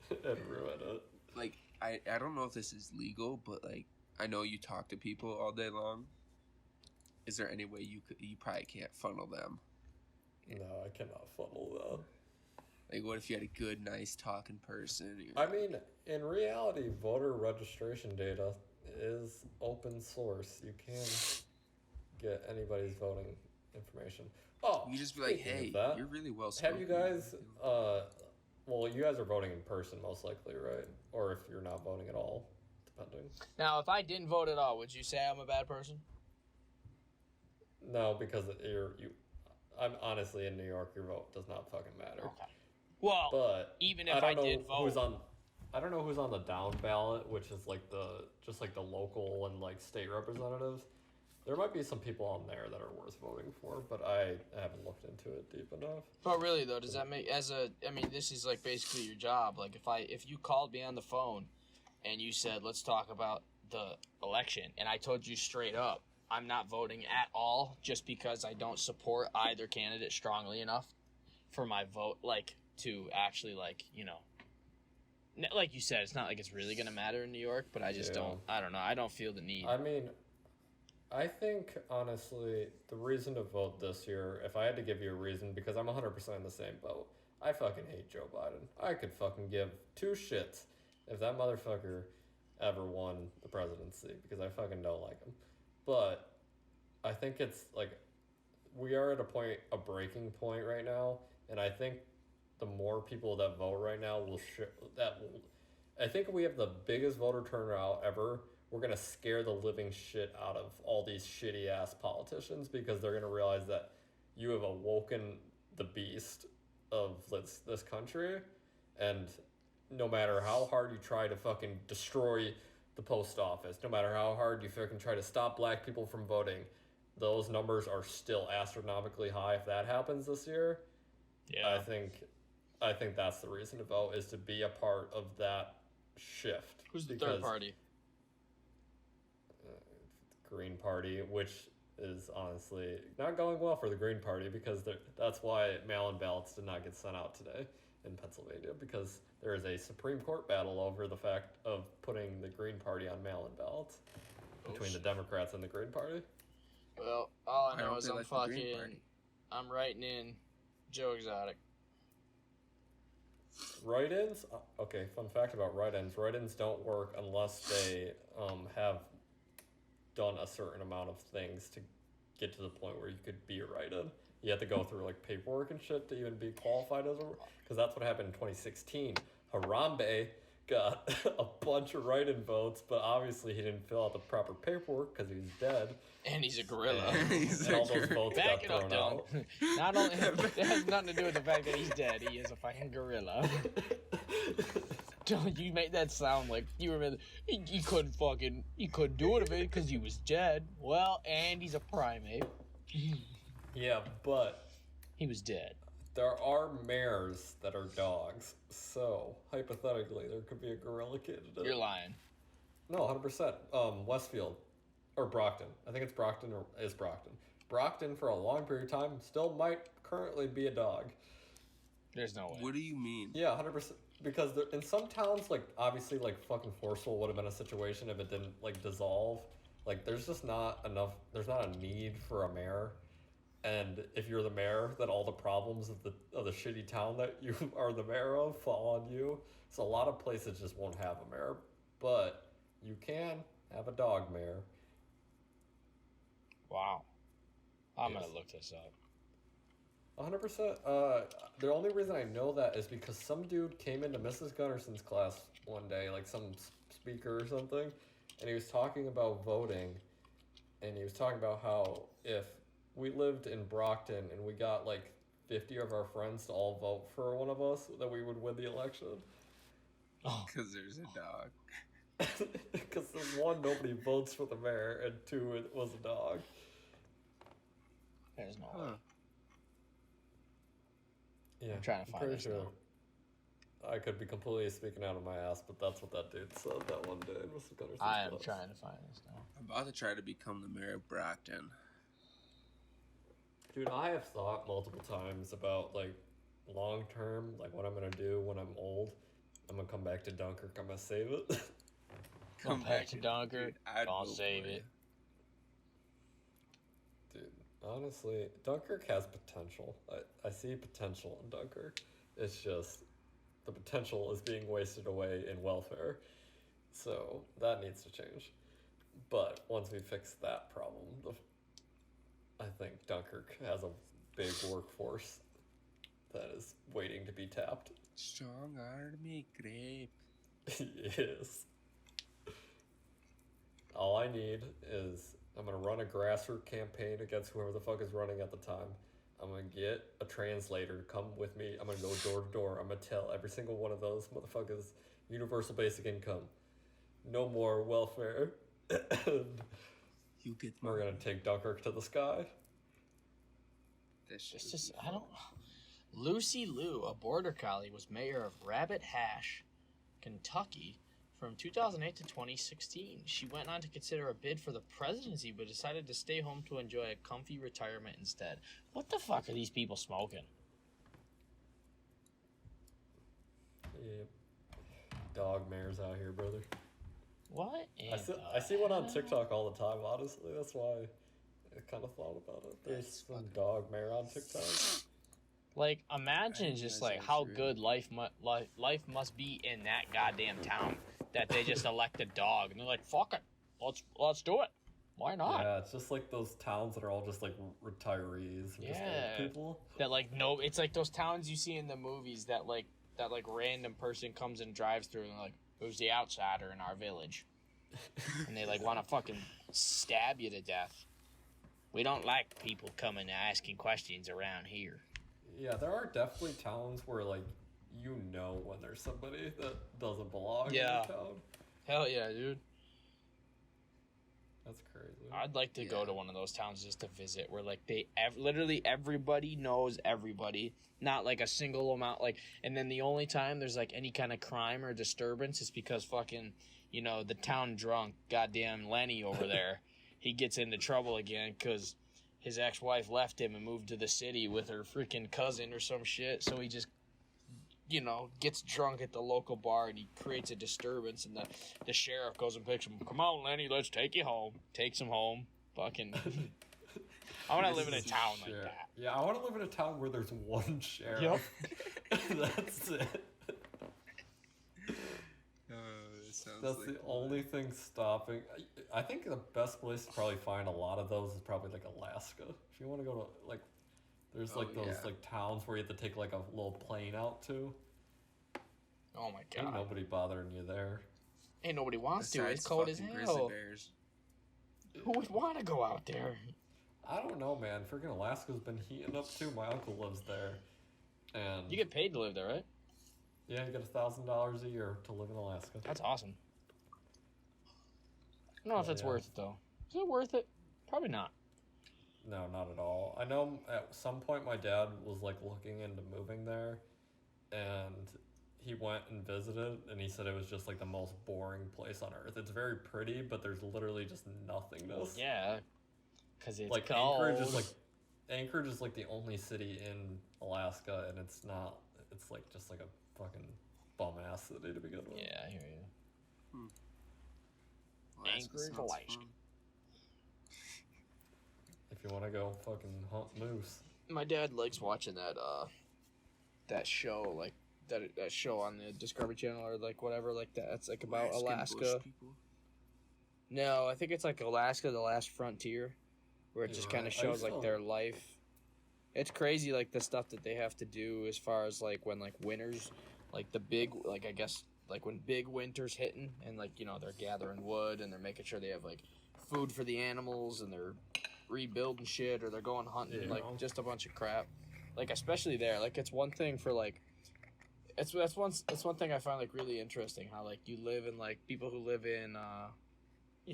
And ruin it. Like, I don't know if this is legal, but, like, I know you talk to people all day long. Is there any way you probably can't funnel them? No, I cannot funnel them. Like, what if you had a good, nice talking person? I mean, in reality, voter registration data is open source. You can get anybody's voting information. Oh, you just be like, speaking hey, of that, you're really well have you spoken. guys, well, you guys are voting in person most likely, right? Or if you're not voting at all, depending. Now, if I didn't vote at all, would you say I'm a bad person? No, because I'm honestly in New York, your vote does not fucking matter. Okay. Well, But even if I did vote, I don't know who's on the down ballot, which is like the local and like state representatives. There might be some people on there that are worth voting for, but I haven't looked into it deep enough. but really though, does that make this is like basically your job. Like if you called me on the phone and you said, let's talk about the election, and I told you straight up, I'm not voting at all just because I don't support either candidate strongly enough for my vote, like, to actually, like, you know, like you said, it's not like it's really going to matter in New York, but I just I don't know. I don't feel the need. I mean, I think, honestly, the reason to vote this year, if I had to give you a reason, because I'm 100% in the same boat, I fucking hate Joe Biden. I could fucking give two shits if that motherfucker ever won the presidency, because I fucking don't like him. But I think it's, like, we are at a breaking point right now, and I think the more people that vote right now I think we have the biggest voter turnout ever. We're going to scare the living shit out of all these shitty ass politicians because they're going to realize that you have awoken the beast of this country, and no matter how hard you try to fucking destroy the post office, no matter how hard you fucking try to stop black people from voting, those numbers are still astronomically high if that happens this year. Yeah. I think that's the reason to vote, is to be a part of that shift. Who's the third party? Green Party, which is honestly not going well for the Green Party, because that's why mail-in ballots did not get sent out today in Pennsylvania, because there is a Supreme Court battle over the fact of putting the Green Party on mail-in ballots between the Democrats and the Green Party. Well, all I know is like I'm writing in Joe Exotic. Write-ins? Okay, fun fact about write-ins. Write-ins don't work unless they have done a certain amount of things to get to the point where you could be a write-in. You have to go through like paperwork and shit to even be qualified as because that's what happened in 2016. Harambe got a bunch of write-in votes, but obviously he didn't fill out the proper paperwork because he was dead. And he's a gorilla. And all those votes Back got thrown out. Not only it has nothing to do with the fact that he's dead. He is a fucking gorilla. Don't you make that sound like you remember? He couldn't do it because he was dead. Well, and he's a primate. Yeah, but He was dead. there are mayors that are dogs, so hypothetically there could be a gorilla candidate. You're lying. No, 100%. Westfield. Or Brockton. I think it's Brockton or is Brockton. Brockton, for a long period of time, still might currently be a dog. There's no way. What do you mean? Yeah, 100%. Because in some towns, like, obviously, like, fucking Forceful would have been a situation if it didn't, like, dissolve. Like, there's just not enough, there's not a need for a mayor. And if you're the mayor, then all the problems of the shitty town that you are the mayor of fall on you. So a lot of places just won't have a mayor. But you can have a dog mayor. Wow. I'm gonna look this up. 100%. The only reason I know that is because some dude came into Mrs. Gunnarson's class one day, like some speaker or something, and he was talking about voting, and he was talking about how if we lived in Brockton and we got like 50 of our friends to all vote for one of us, that we would win the election. Oh, Because there's a dog. Because one, nobody votes for the mayor, and two, it was a dog. there's no way. Yeah, I'm trying to find pretty this sure. now. I could be completely speaking out of my ass, but that's what that dude said that one day in Mrs. Gunnarson's I am class. trying to find this now. I'm about to try to become the mayor of Brockton. Dude, I have thought multiple times about, like, long term, like, what I'm going to do when I'm old. I'm going to come back to Dunkirk. I'm going to save it. Come back to Dunkirk. Dude, I'd I'll vote save for it. Dude, honestly, Dunkirk has potential. I see potential in Dunkirk. It's just the potential is being wasted away in welfare. So that needs to change. But once we fix that problem, I think Dunkirk has a big workforce that is waiting to be tapped. Strong army grape. Yes. All I need is I'm gonna run a grassroots campaign against whoever the fuck is running at the time. I'm gonna get a translator to come with me. I'm gonna go door to door. I'm gonna tell every single one of those motherfuckers universal basic income. No more welfare. You get We're gonna take Dunkirk to the sky. This It's just, I don't. Lucy Liu, a border collie, was mayor of Rabbit Hash, Kentucky from 2008 to 2016. She went on to consider a bid for the presidency, but decided to stay home to enjoy a comfy retirement instead. What the fuck are these people smoking? Yep. Dog mares out here, brother. What? I see one on TikTok all the time, honestly. That's why I kind of thought about it. There's That's some fucking- dog mare on TikTok. Like, I imagine didn't just realize like that how was real. good life must be in that goddamn town that they just elect a dog and they're like, fuck it, let's do it. Why not? Yeah, it's just like those towns that are all just like retirees and just Yeah. old people. That like no, it's like those towns you see in the movies that random person comes and drives through and they're like, who's the outsider in our village? And they like want to fucking stab you to death. We don't like people coming and asking questions around here. Yeah, there are definitely towns where like you know when there's somebody that doesn't belong Yeah. in the town. Hell yeah, dude. That's crazy. I'd like to go Yeah. to one of those towns just to visit where like literally everybody knows everybody, not like a single amount like, and then the only time there's like any kind of crime or disturbance is because fucking, you know, the town drunk goddamn Lenny over there, he gets into trouble again because his ex-wife left him and moved to the city with her freaking cousin or some shit, so he just, you know, gets drunk at the local bar and he creates a disturbance and the sheriff goes and picks him. Come on, Lenny, let's take you home. Takes him home. Fucking. I want to live in a This is town like shit. that. Yeah, I want to live in a town where there's one sheriff. That's it. Sounds That's like the only thing stopping. I think the best place to probably find a lot of those is probably like Alaska. If you want to go to like, there's like those yeah. like towns where you have to take like a little plane out to. Oh my Ain't god. nobody bothering you there. Ain't nobody wants to. Besides It's cold as fucking grizzly hell. bears. Who would want to go out there? I don't know, man. Freaking Alaska's been heating up too. My uncle lives there, and You get paid to live there, right? yeah, you get $1,000 a year to live in Alaska. That's awesome. I don't know if Oh, it's yeah. worth it though. Is it worth it? Probably not. No, not at all. I know at some point my dad was like looking into moving there, and he went and visited, and he said it was just like the most boring place on earth. It's very pretty, but there's literally just nothingness. Yeah. Because it's Like cold. Anchorage is like the only city in Alaska, and it's not. It's like just like a fucking bum ass city to begin with. Yeah, I hear you. Alaska Anchorage, sounds Alaska. fun. If you want to go fucking hunt moose. My dad likes watching that show, like that show on the Discovery Channel or like whatever, like that. It's like about Alaskan Alaska. bush people. No, I think it's like Alaska, the Last Frontier. where it just You're kind right. of I shows used like to- their life. It's crazy, like the stuff that they have to do as far as like when like winters, like the big, like I guess like when big winter's hitting and like they're gathering wood and they're making sure they have like food for the animals and they're rebuilding shit or they're going hunting, like just a bunch of crap. Like especially there, like it's one thing for like that's one thing I find like really interesting how like you live in like people who live in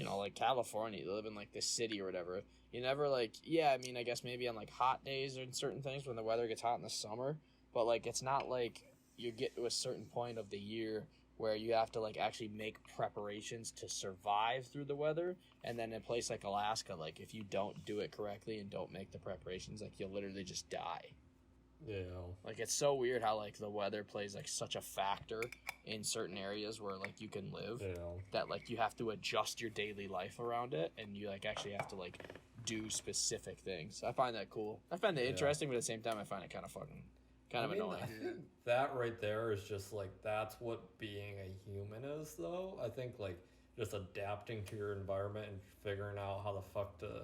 like California, they live in like this city or whatever. You never like I mean I guess maybe on like hot days or in certain things when the weather gets hot in the summer, but like it's not like you get to a certain point of the year where you have to like actually make preparations to survive through the weather. And then in a place like Alaska, like if you don't do it correctly and don't make the preparations, like you'll literally just die. Yeah. Like it's so weird how like the weather plays like such a factor in certain areas where like you can live Yeah. that like you have to adjust your daily life around it and you like actually have to like do specific things. I find that cool. I find it interesting, but at the same time I find it kind of annoying. I think that right there is just like that's what being a human is though. I think like just adapting to your environment and figuring out how the fuck to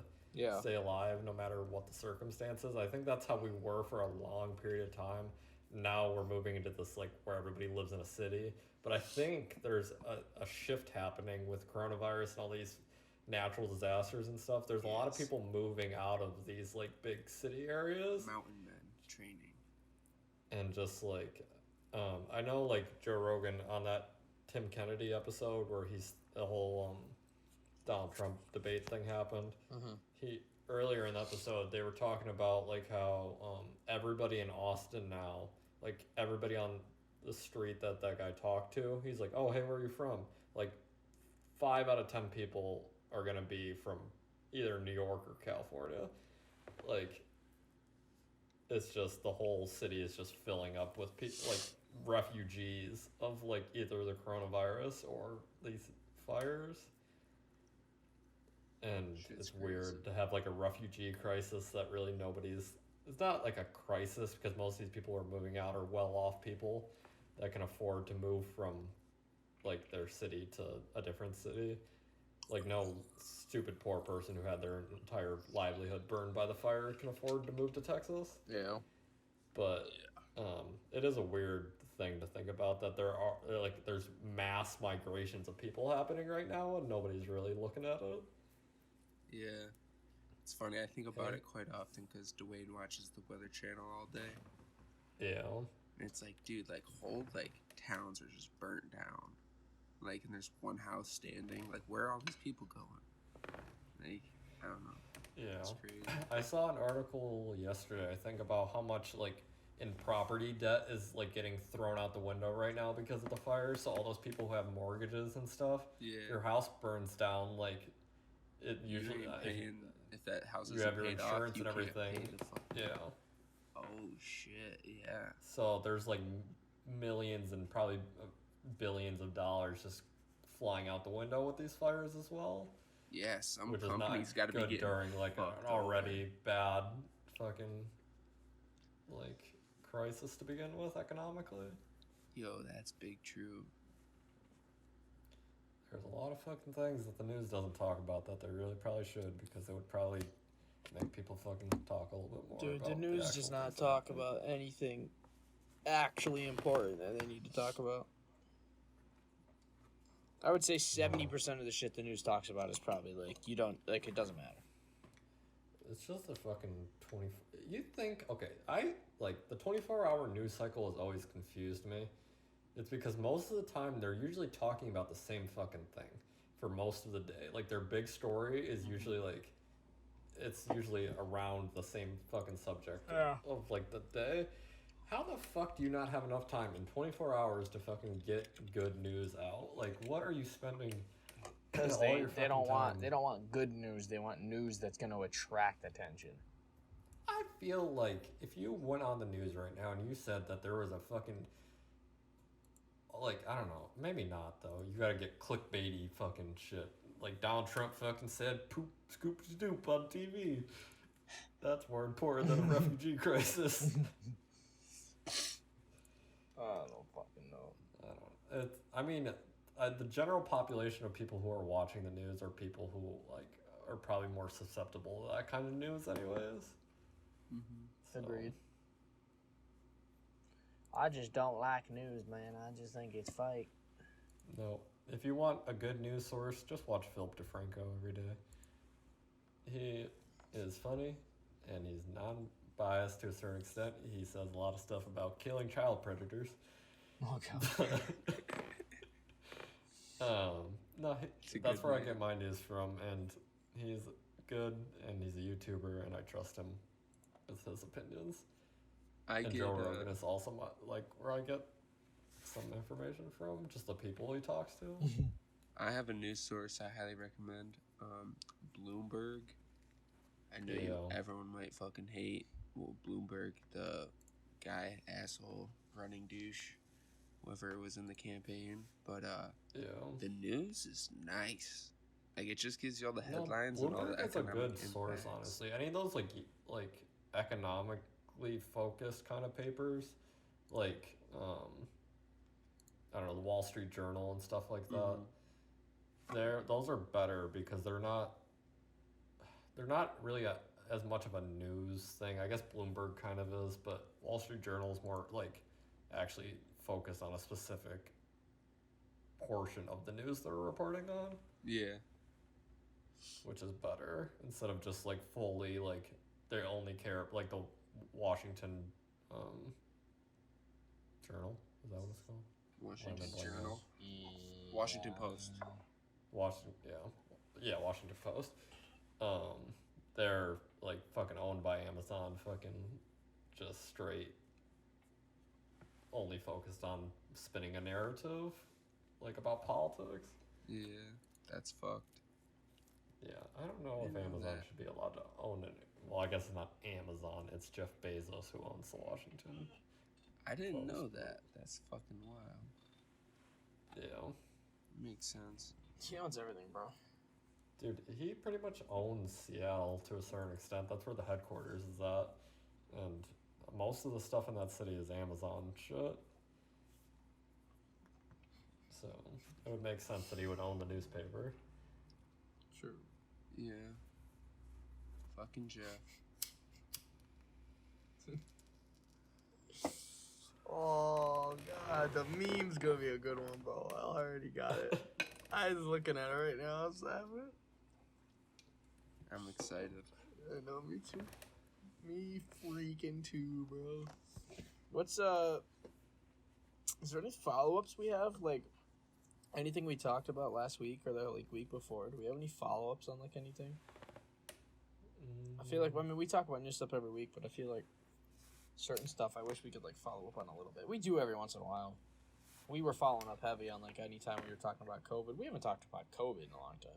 stay alive no matter what the circumstances. I think that's how we were for a long period of time. Now we're moving into this like where everybody lives in a city. But I think there's a shift happening with coronavirus and all these natural disasters and stuff. There's a lot of people moving out of these like big city areas. Mountain men training. And just like, I know like Joe Rogan on that Tim Kennedy episode where the whole Donald Trump debate thing happened. Mm-hmm. He earlier in the episode they were talking about like how everybody in Austin now, like everybody on the street that guy talked to, he's like, oh hey, where are you from? Like 5 out of 10 people are gonna be from either New York or California. Like it's just the whole city is just filling up with people like refugees of like either the coronavirus or these fires. And it's weird to have like a refugee crisis that really it's not like a crisis because most of these people are moving out or well-off people that can afford to move from like their city to a different city. Like no stupid poor person who had their entire livelihood burned by the fire can afford to move to Texas. Yeah. But it is a weird thing to think about that there's mass migrations of people happening right now and nobody's really looking at it. Yeah. It's funny. I think about it quite often because Dwayne watches the Weather Channel all day. Yeah. And it's like, dude, like whole like towns are just burnt down. Like, and there's one house standing. Like, where are all these people going? Like, I don't know. Yeah. It's crazy. I saw an article yesterday, I think, about how much like in property debt is like getting thrown out the window right now because of the fires. So all those people who have mortgages and stuff, your house burns down, like it usually if that house you isn't have your paid insurance off, you and can't everything. pay the fuck. Yeah. Oh shit! Yeah. So there's like millions and probably billions of dollars just flying out the window with these fires as well. Yeah, some which companies got to be getting during like an already bad fucking like crisis to begin with economically. Yo, that's big true. There's a lot of fucking things that the news doesn't talk about that they really probably should because it would probably make people fucking talk a little bit more. Dude, about the news does not talk about anything actually important that they need to talk about. I would say 70% of the shit the news talks about is probably like it doesn't matter. It's just a fucking 20. You think the 24-hour news cycle has always confused me. It's because most of the time they're usually talking about the same fucking thing for most of the day. Like their big story is usually it's usually around the same fucking subject of like the day. How the fuck do you not have enough time in 24 hours to fucking get good news out? Like, what are you spending? Because they don't want good news. They want news that's going to attract attention. I feel like if you went on the news right now and you said that there was a fucking I don't know, maybe not though. You gotta get clickbaity fucking shit. Like Donald Trump fucking said poop scoop scoop on TV. That's more important than a refugee crisis. I don't fucking know. The general population of people who are watching the news are people who are probably more susceptible to that kind of news, anyways. Mm-hmm. Agreed. I just don't like news, man. I just think it's fake. No, if you want a good news source, just watch Philip DeFranco every day. He is funny, and he's non-biased to a certain extent. He says a lot of stuff about killing child predators. Oh, God. No, It's a that's good where I man. get my news from, and he's good, and he's a YouTuber, and I trust him with his opinions. And Joe Rogan is also where I get some information from, just the people he talks to. I have a news source I highly recommend. Bloomberg. I know everyone might fucking hate Bloomberg, the guy, asshole, running douche, whoever was in the campaign. But the news is nice. Like, it just gives you all the headlines and all the Bloomberg is economic a good impacts. source, honestly. Any of those like economically focused kind of papers, like I don't know, the Wall Street Journal and stuff like that. Those are better because they're not really as much of a news thing. I guess Bloomberg kind of is, but Wall Street Journal is more like actually focused on a specific portion of the news they're reporting on. Yeah. Which is better, instead of just like fully like they only care, like the Washington Journal, is that what it's called? Washington Journal. Washington Post. Washington Post. They're like fucking owned by Amazon, fucking just straight only focused on spinning a narrative like about politics. Yeah, that's fucked. Yeah, I don't know if Amazon should be allowed to own it. Well, I guess it's not Amazon, it's Jeff Bezos who owns the Washington. I didn't know that. That's fucking wild. Yeah. Makes sense. He owns everything, bro. Dude, he pretty much owns Seattle to a certain extent. That's where the headquarters is at. And most of the stuff in that city is Amazon shit. So, it would make sense that he would own the newspaper. True. Yeah. Fucking Jeff. Oh, God. The meme's gonna be a good one, bro. I already got it. I was looking at it right now. I'm laughing. I'm excited. I know, me too. Me freaking too, bro. What's, is there any follow-ups we have? Like, anything we talked about last week or the, like, week before? Do we have any follow-ups on, like, anything? I feel like, I mean, we talk about new stuff every week, but I feel like certain stuff I wish we could, like, follow up on a little bit. We do every once in a while. We were following up heavy on, like, any time we were talking about COVID. We haven't talked about COVID in a long time.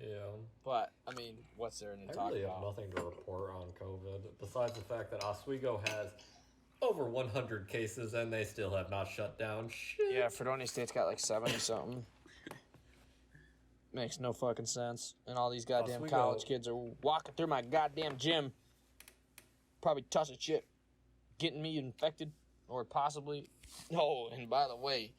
Yeah. But, I mean, what's there to I talk really about? have nothing to report on COVID, besides the fact that Oswego has over 100 cases and they still have not shut down shit. Yeah, Fredonia State's got, like, 70-something. Makes no fucking sense. And all these goddamn Oswego. college kids are walking through my goddamn gym. Probably tossing shit. Getting me infected. Or possibly. Oh, and by the way,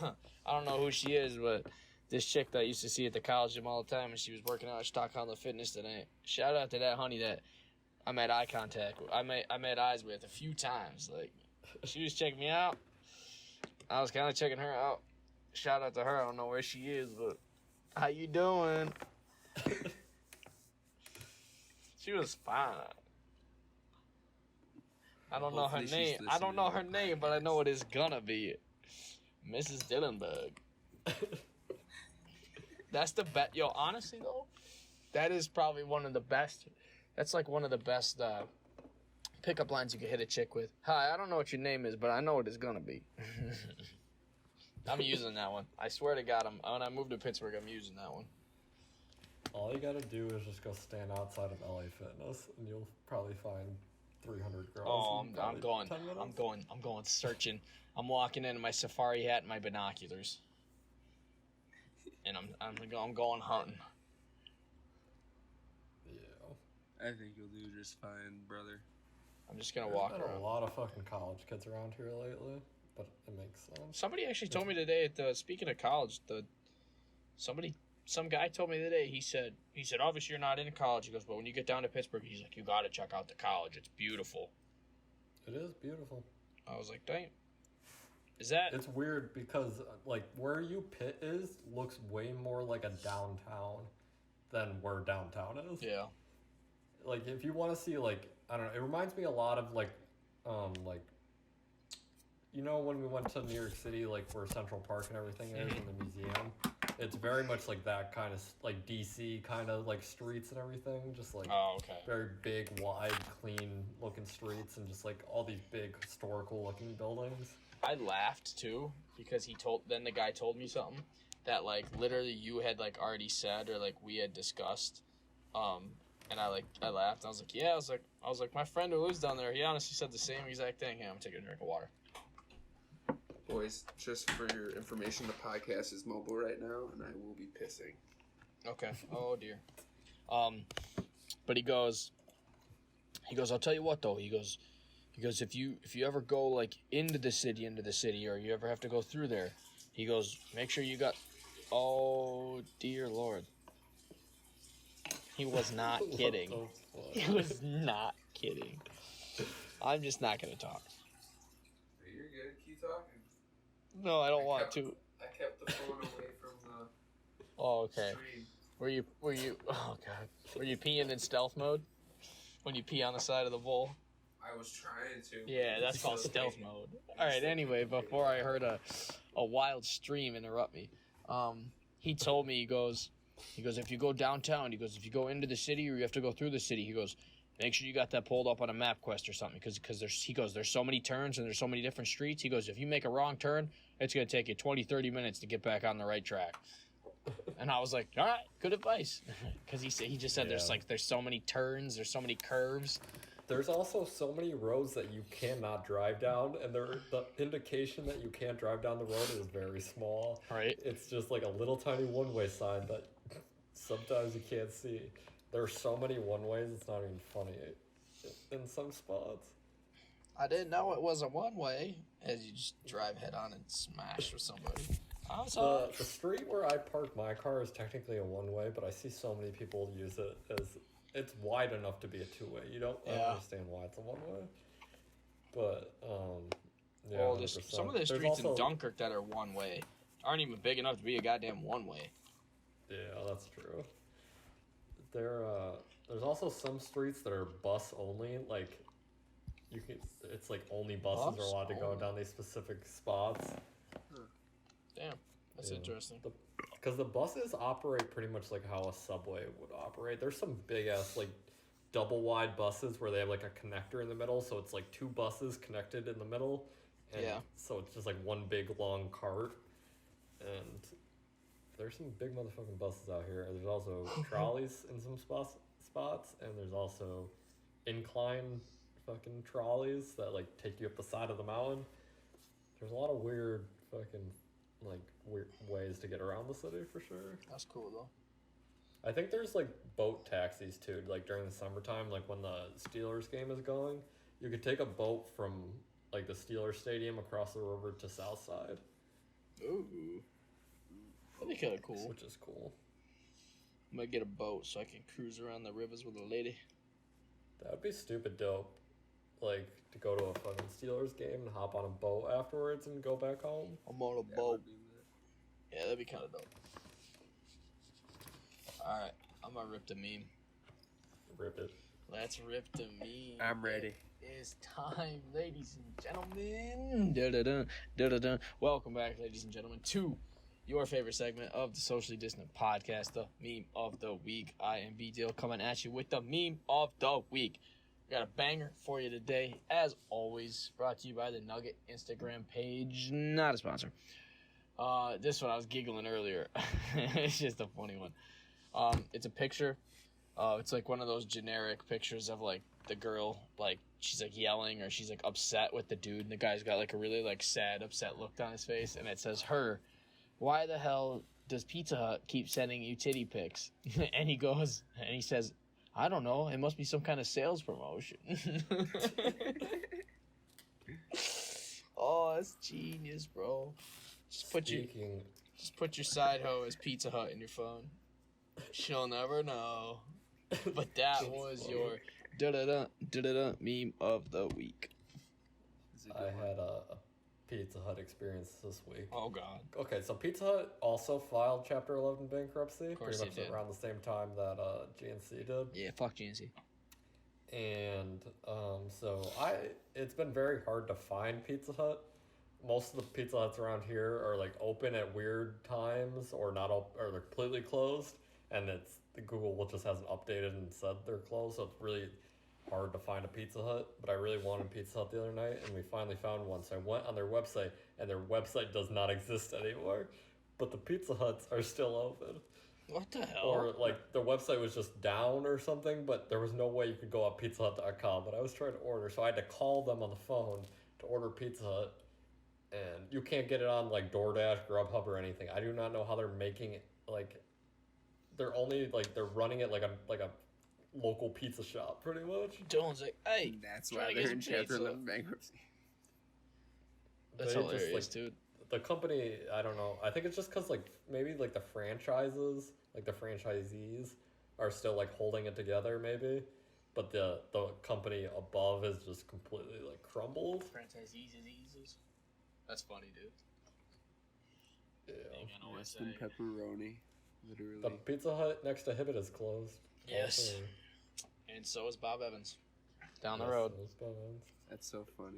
I don't know who she is, but this chick that I used to see at the college gym all the time when she was working out at Stockholm Fitness today. Shout out to that honey that I made eye contact with. I made eyes with a few times. Like, she was checking me out. I was kind of checking her out. Shout out to her. I don't know where she is, but how you doing? She was fine. I don't know her Hopefully she's name. I don't listening know to her the name, but I know podcast. it is gonna be Mrs. Dillenberg. That's the best. Yo, honestly though, that is probably one of the best. That's like one of the best pickup lines you can hit a chick with. Hi, I don't know what your name is, but I know what it's gonna be. I'm using that one. I swear to God, when I moved to Pittsburgh, I'm using that one. All you gotta do is just go stand outside of LA Fitness, and you'll probably find 300 girls. Oh, in I'm probably going. 10 minutes. I'm going searching. I'm walking in my safari hat and my binoculars, and I'm going hunting. Yeah. I think you'll do just fine, brother. I'm just gonna There's walk been around. a lot of fucking college kids around here lately, but it makes sense. Somebody actually told me today. Speaking of college, somebody some guy told me today, he said, obviously you're not in college. He goes, but when you get down to Pittsburgh, he's like, you got to check out the college. It's beautiful. It is beautiful. I was like, dang. Is that... It's weird because, like, where UPitt is looks way more like a downtown than where downtown is. Yeah. Like, if you want to see, like, I don't know, it reminds me a lot of, like, you know when we went to New York City, like, where Central Park and everything is, and the museum? It's very much like that kind of, like, DC kind of, like, streets and everything. Just, like, Oh, okay. very big, wide, clean-looking streets and just, like, all these big, historical-looking buildings. I laughed, too, because the guy told me something that, like, literally you had, like, already said or, like, we had discussed. And I laughed. I was like, yeah. I was like, my friend who lives down there, he honestly said the same exact thing. Hey, I'm taking a drink of water. Boys, just for your information, the podcast is mobile right now, and I will be pissing. Okay. Oh dear. But he goes, I'll tell you what though. He goes, if you ever go like into the city, or you ever have to go through there, he goes, make sure you got. Oh dear Lord. He was not kidding. He was not kidding. I'm just not gonna talk. You're good. Keep talking. No, I don't want to. I kept the phone away from the Oh, okay. stream. Were you? Oh God. Were you peeing in stealth mode? When you pee on the side of the bowl? I was trying to. Yeah, that's called stealth mode. All right. Anyway, before I heard a wild stream interrupt me, he told me he goes, if you go downtown, if you go into the city or you have to go through the city, he goes, make sure you got that pulled up on a MapQuest or something because there's so many turns and there's so many different streets. He goes, if you make a wrong turn, it's going to take you 20, 30 minutes to get back on the right track. And I was like, all right, good advice. Because he just said there's so many turns, there's so many curves. There's also so many roads that you cannot drive down, and the indication that you can't drive down the road is very small. Right. It's just like a little tiny one-way sign that sometimes you can't see. There are so many one-ways, it's not even funny in some spots. I didn't know it was a one-way, as you just drive head-on and smash with somebody. The street where I park my car is technically a one-way, but I see so many people use it as it's wide enough to be a two-way. I don't understand why it's a one-way. But, yeah, well, 100%. some of the streets in Dunkirk that are one-way aren't even big enough to be a goddamn one-way. Yeah, that's true. There's also some streets that are bus only, like it's like only buses are allowed to go down these specific spots. Damn, that's interesting. Because the buses operate pretty much like how a subway would operate. There's some big ass like double wide buses where they have like a connector in the middle, so it's like two buses connected in the middle. And so it's just like one big long cart. And there's some big motherfucking buses out here. There's also trolleys in some spots, and there's also incline fucking trolleys that like take you up the side of the mountain. There's a lot of weird fucking like weird ways to get around the city for sure. That's cool though. I think there's like boat taxis too, like during the summertime, like when the Steelers game is going, you could take a boat from like the Steelers stadium across the river to Southside. Ooh. That'd be kind of cool. Which is cool. I might get a boat so I can cruise around the rivers with a lady. That would be stupid dope. Like, to go to a fucking Steelers game and hop on a boat afterwards and go back home. I'm on a boat. Yeah, that'd be kind of dope. Alright, I'm gonna rip the meme. Rip it. Let's rip the meme. I'm ready. It's time, ladies and gentlemen. Da-da-dun, da-da-dun. Welcome back, ladies and gentlemen, to your favorite segment of the Socially Distant Podcast, the Meme of the Week. I am V-Deal coming at you with the Meme of the Week. We got a banger for you today, as always, brought to you by the Nugget Instagram page. Not a sponsor. This one I was giggling earlier. It's just a funny one. It's a picture. It's like one of those generic pictures of like the girl, like she's like yelling or she's like upset with the dude, and the guy's got like a really like sad, upset look on his face, and it says her. Why the hell does Pizza Hut keep sending you titty pics? And he says, I don't know. It must be some kind of sales promotion. Oh, that's genius, bro. Just put your side hoe as Pizza Hut in your phone. She'll never know. But that was your da-da-da meme of the week. I had a Pizza Hut experience this week. Oh, God. Okay, so Pizza Hut also filed Chapter 11 bankruptcy. Of course pretty much they did. around the same time that GNC did. Yeah, fuck GNC. And it's been very hard to find Pizza Hut. Most of the Pizza Huts around here are like open at weird times or not or they're completely closed, and Google just hasn't updated and said they're closed, so it's really hard to find a Pizza Hut. But I really wanted Pizza Hut the other night, and we finally found one. So I went on their website, and their website does not exist anymore, but the Pizza Huts are still open. What the hell? Or like their website was just down or something, but there was no way you could go on pizzahut.com. But I was trying to order, so I had to call them on the phone to order Pizza Hut, and you can't get it on like DoorDash, Grubhub, or anything. I do not know how they're making it. Like they're running it like a local pizza shop, pretty much. Dylan's like, hey, That's try why to get they're some in Chapter pizza. 11 bankruptcy. That's They just, hilarious, like, dude. The company, I don't know. I think it's just because like maybe like the franchises, like the franchisees, are still like holding it together, maybe. But the company above is just completely like crumbled. Franchisees. That's funny, dude. Yeah. Less than pepperoni, literally. The Pizza Hut next to Hibbett is closed. Yes. Also, And so is Bob Evans. Down the yes, road. it was Bob Evans. That's so funny.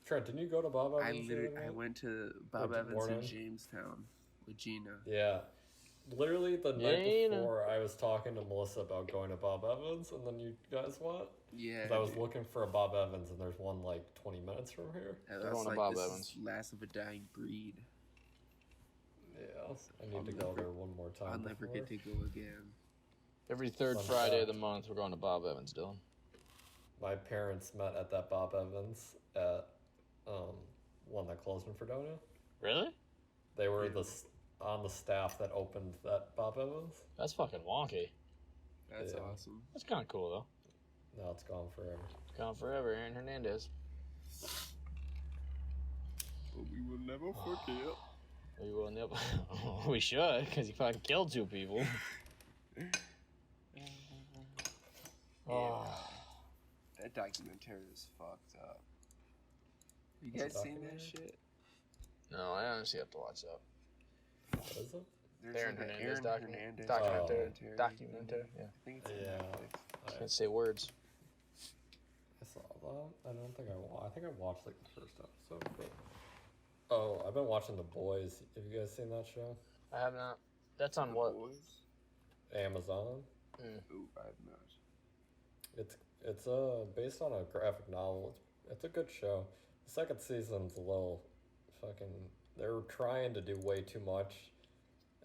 Trent, didn't you go to Bob Evans? I went to Bob Good Evans morning. in Jamestown with Gina. Yeah. Literally the night Gina. before, I was talking to Melissa about going to Bob Evans, and then you guys went? Yeah. 'Cause I was looking for a Bob Evans, and there's one like 20 minutes from here. That's We're going to like Bob this Evans. is last of a dying breed. Yeah, I need to go there one more time. I'll never before. get to go again. Every third Fun Friday of fact. the month, we're going to Bob Evans, Dylan. My parents met at that Bob Evans at one that closed in Fredonia. Really? They were on the staff that opened that Bob Evans. That's fucking wonky. That's Yeah. awesome. That's kind of cool, though. Now it's gone forever. Gone forever, Aaron Hernandez. But we will never forget. We will never. We should, because he fucking killed 2 people. Oh. That documentary was fucked up. You What's guys a seen that documentary? shit? No, I honestly have to watch that. What is it? There's Aaron like an Hernandez Aaron documentary. Hernandez Documentary. Documentary, yeah. I think it's on Yeah. Netflix. Can't say words. I saw that. I don't think I think I watched like the first episode. But... Oh, I've been watching The Boys. Have you guys seen that show? I have not. That's on what? Boys? Amazon. Ooh, I have not. It's based on a graphic novel. It's a good show. The second season's a little fucking. They're trying to do way too much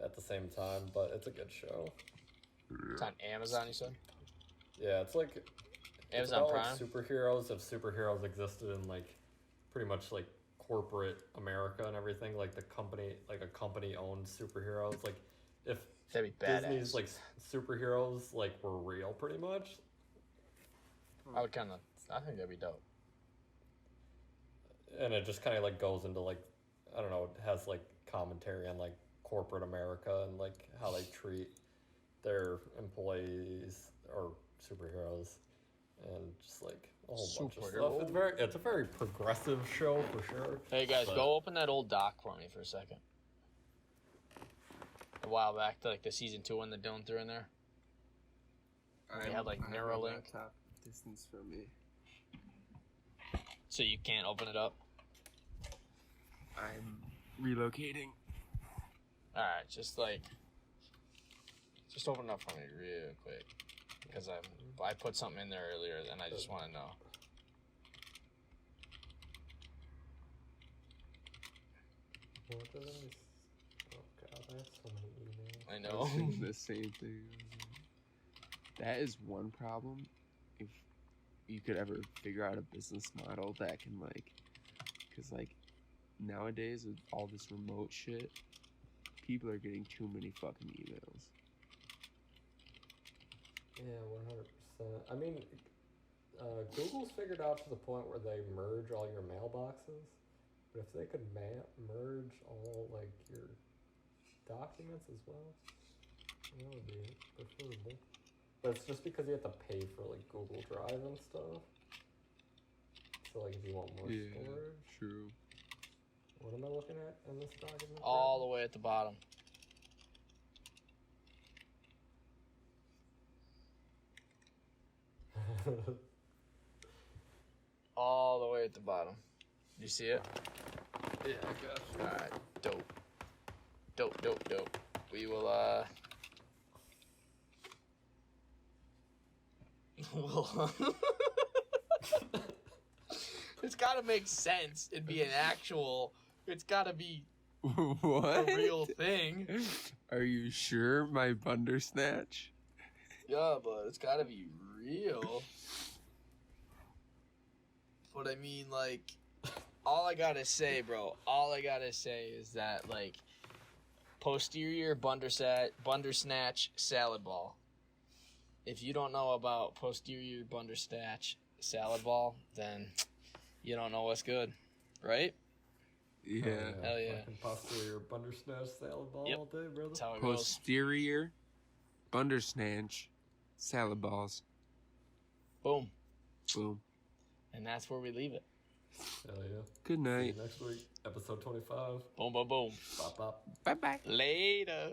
at the same time, but it's a good show. It's on Amazon, you said? Yeah, it's like it's Amazon about, Prime? like superheroes. If superheroes existed in like pretty much like corporate America and everything, like a company owned superheroes. Like if That'd be badass. Disney's like superheroes like were real, pretty much. I think that'd be dope. And it just kind of like goes into like I don't know, it has like commentary on like corporate America and like how they treat their employees or superheroes and just like a whole bunch of stuff. It's a very progressive show for sure. Hey guys, But- go open that old doc for me for a second. A while back, to like the season 2 one that Dylan threw in there. They had, like, I have my Neuralink. laptop distance from me. So you can't open it up. I'm relocating. Alright, just open it up for me real quick. Because I put something in there earlier and I just want to know. What did oh god, I have so many emails. I I know. was thinking the same thing. That is one problem. If you could ever figure out a business model that can because nowadays with all this remote shit, people are getting too many fucking emails. Yeah, 100%. I mean, Google's figured out to the point where they merge all your mailboxes. But if they could merge all like your documents as well, that would be preferable. But it's just because you have to pay for like Google Drive and stuff. So like if you want more storage. True. What am I looking at in this document? All the way at the bottom. All the way at the bottom. You see it? Yeah, I got you. Alright, dope. Dope. We will, It's gotta make sense. It'd be an actual... It's gotta be What? a real thing. Are you sure, my Bundersnatch? Yeah, but it's gotta be real. But I mean, like, all I gotta say is that, like, posterior Bundersnatch salad ball. If you don't know about posterior Bundersnatch salad ball, then you don't know what's good, right? Yeah. Hell yeah. Fucking posterior Bundersnatch salad ball Yep. all day, brother. That's how it goes. Posterior Bundersnatch salad balls. Boom. Boom. And that's where we leave it. Hell yeah. Good See night. you next week, episode 25. Boom, boom, boom. Bop, bop. Bye bye. Later.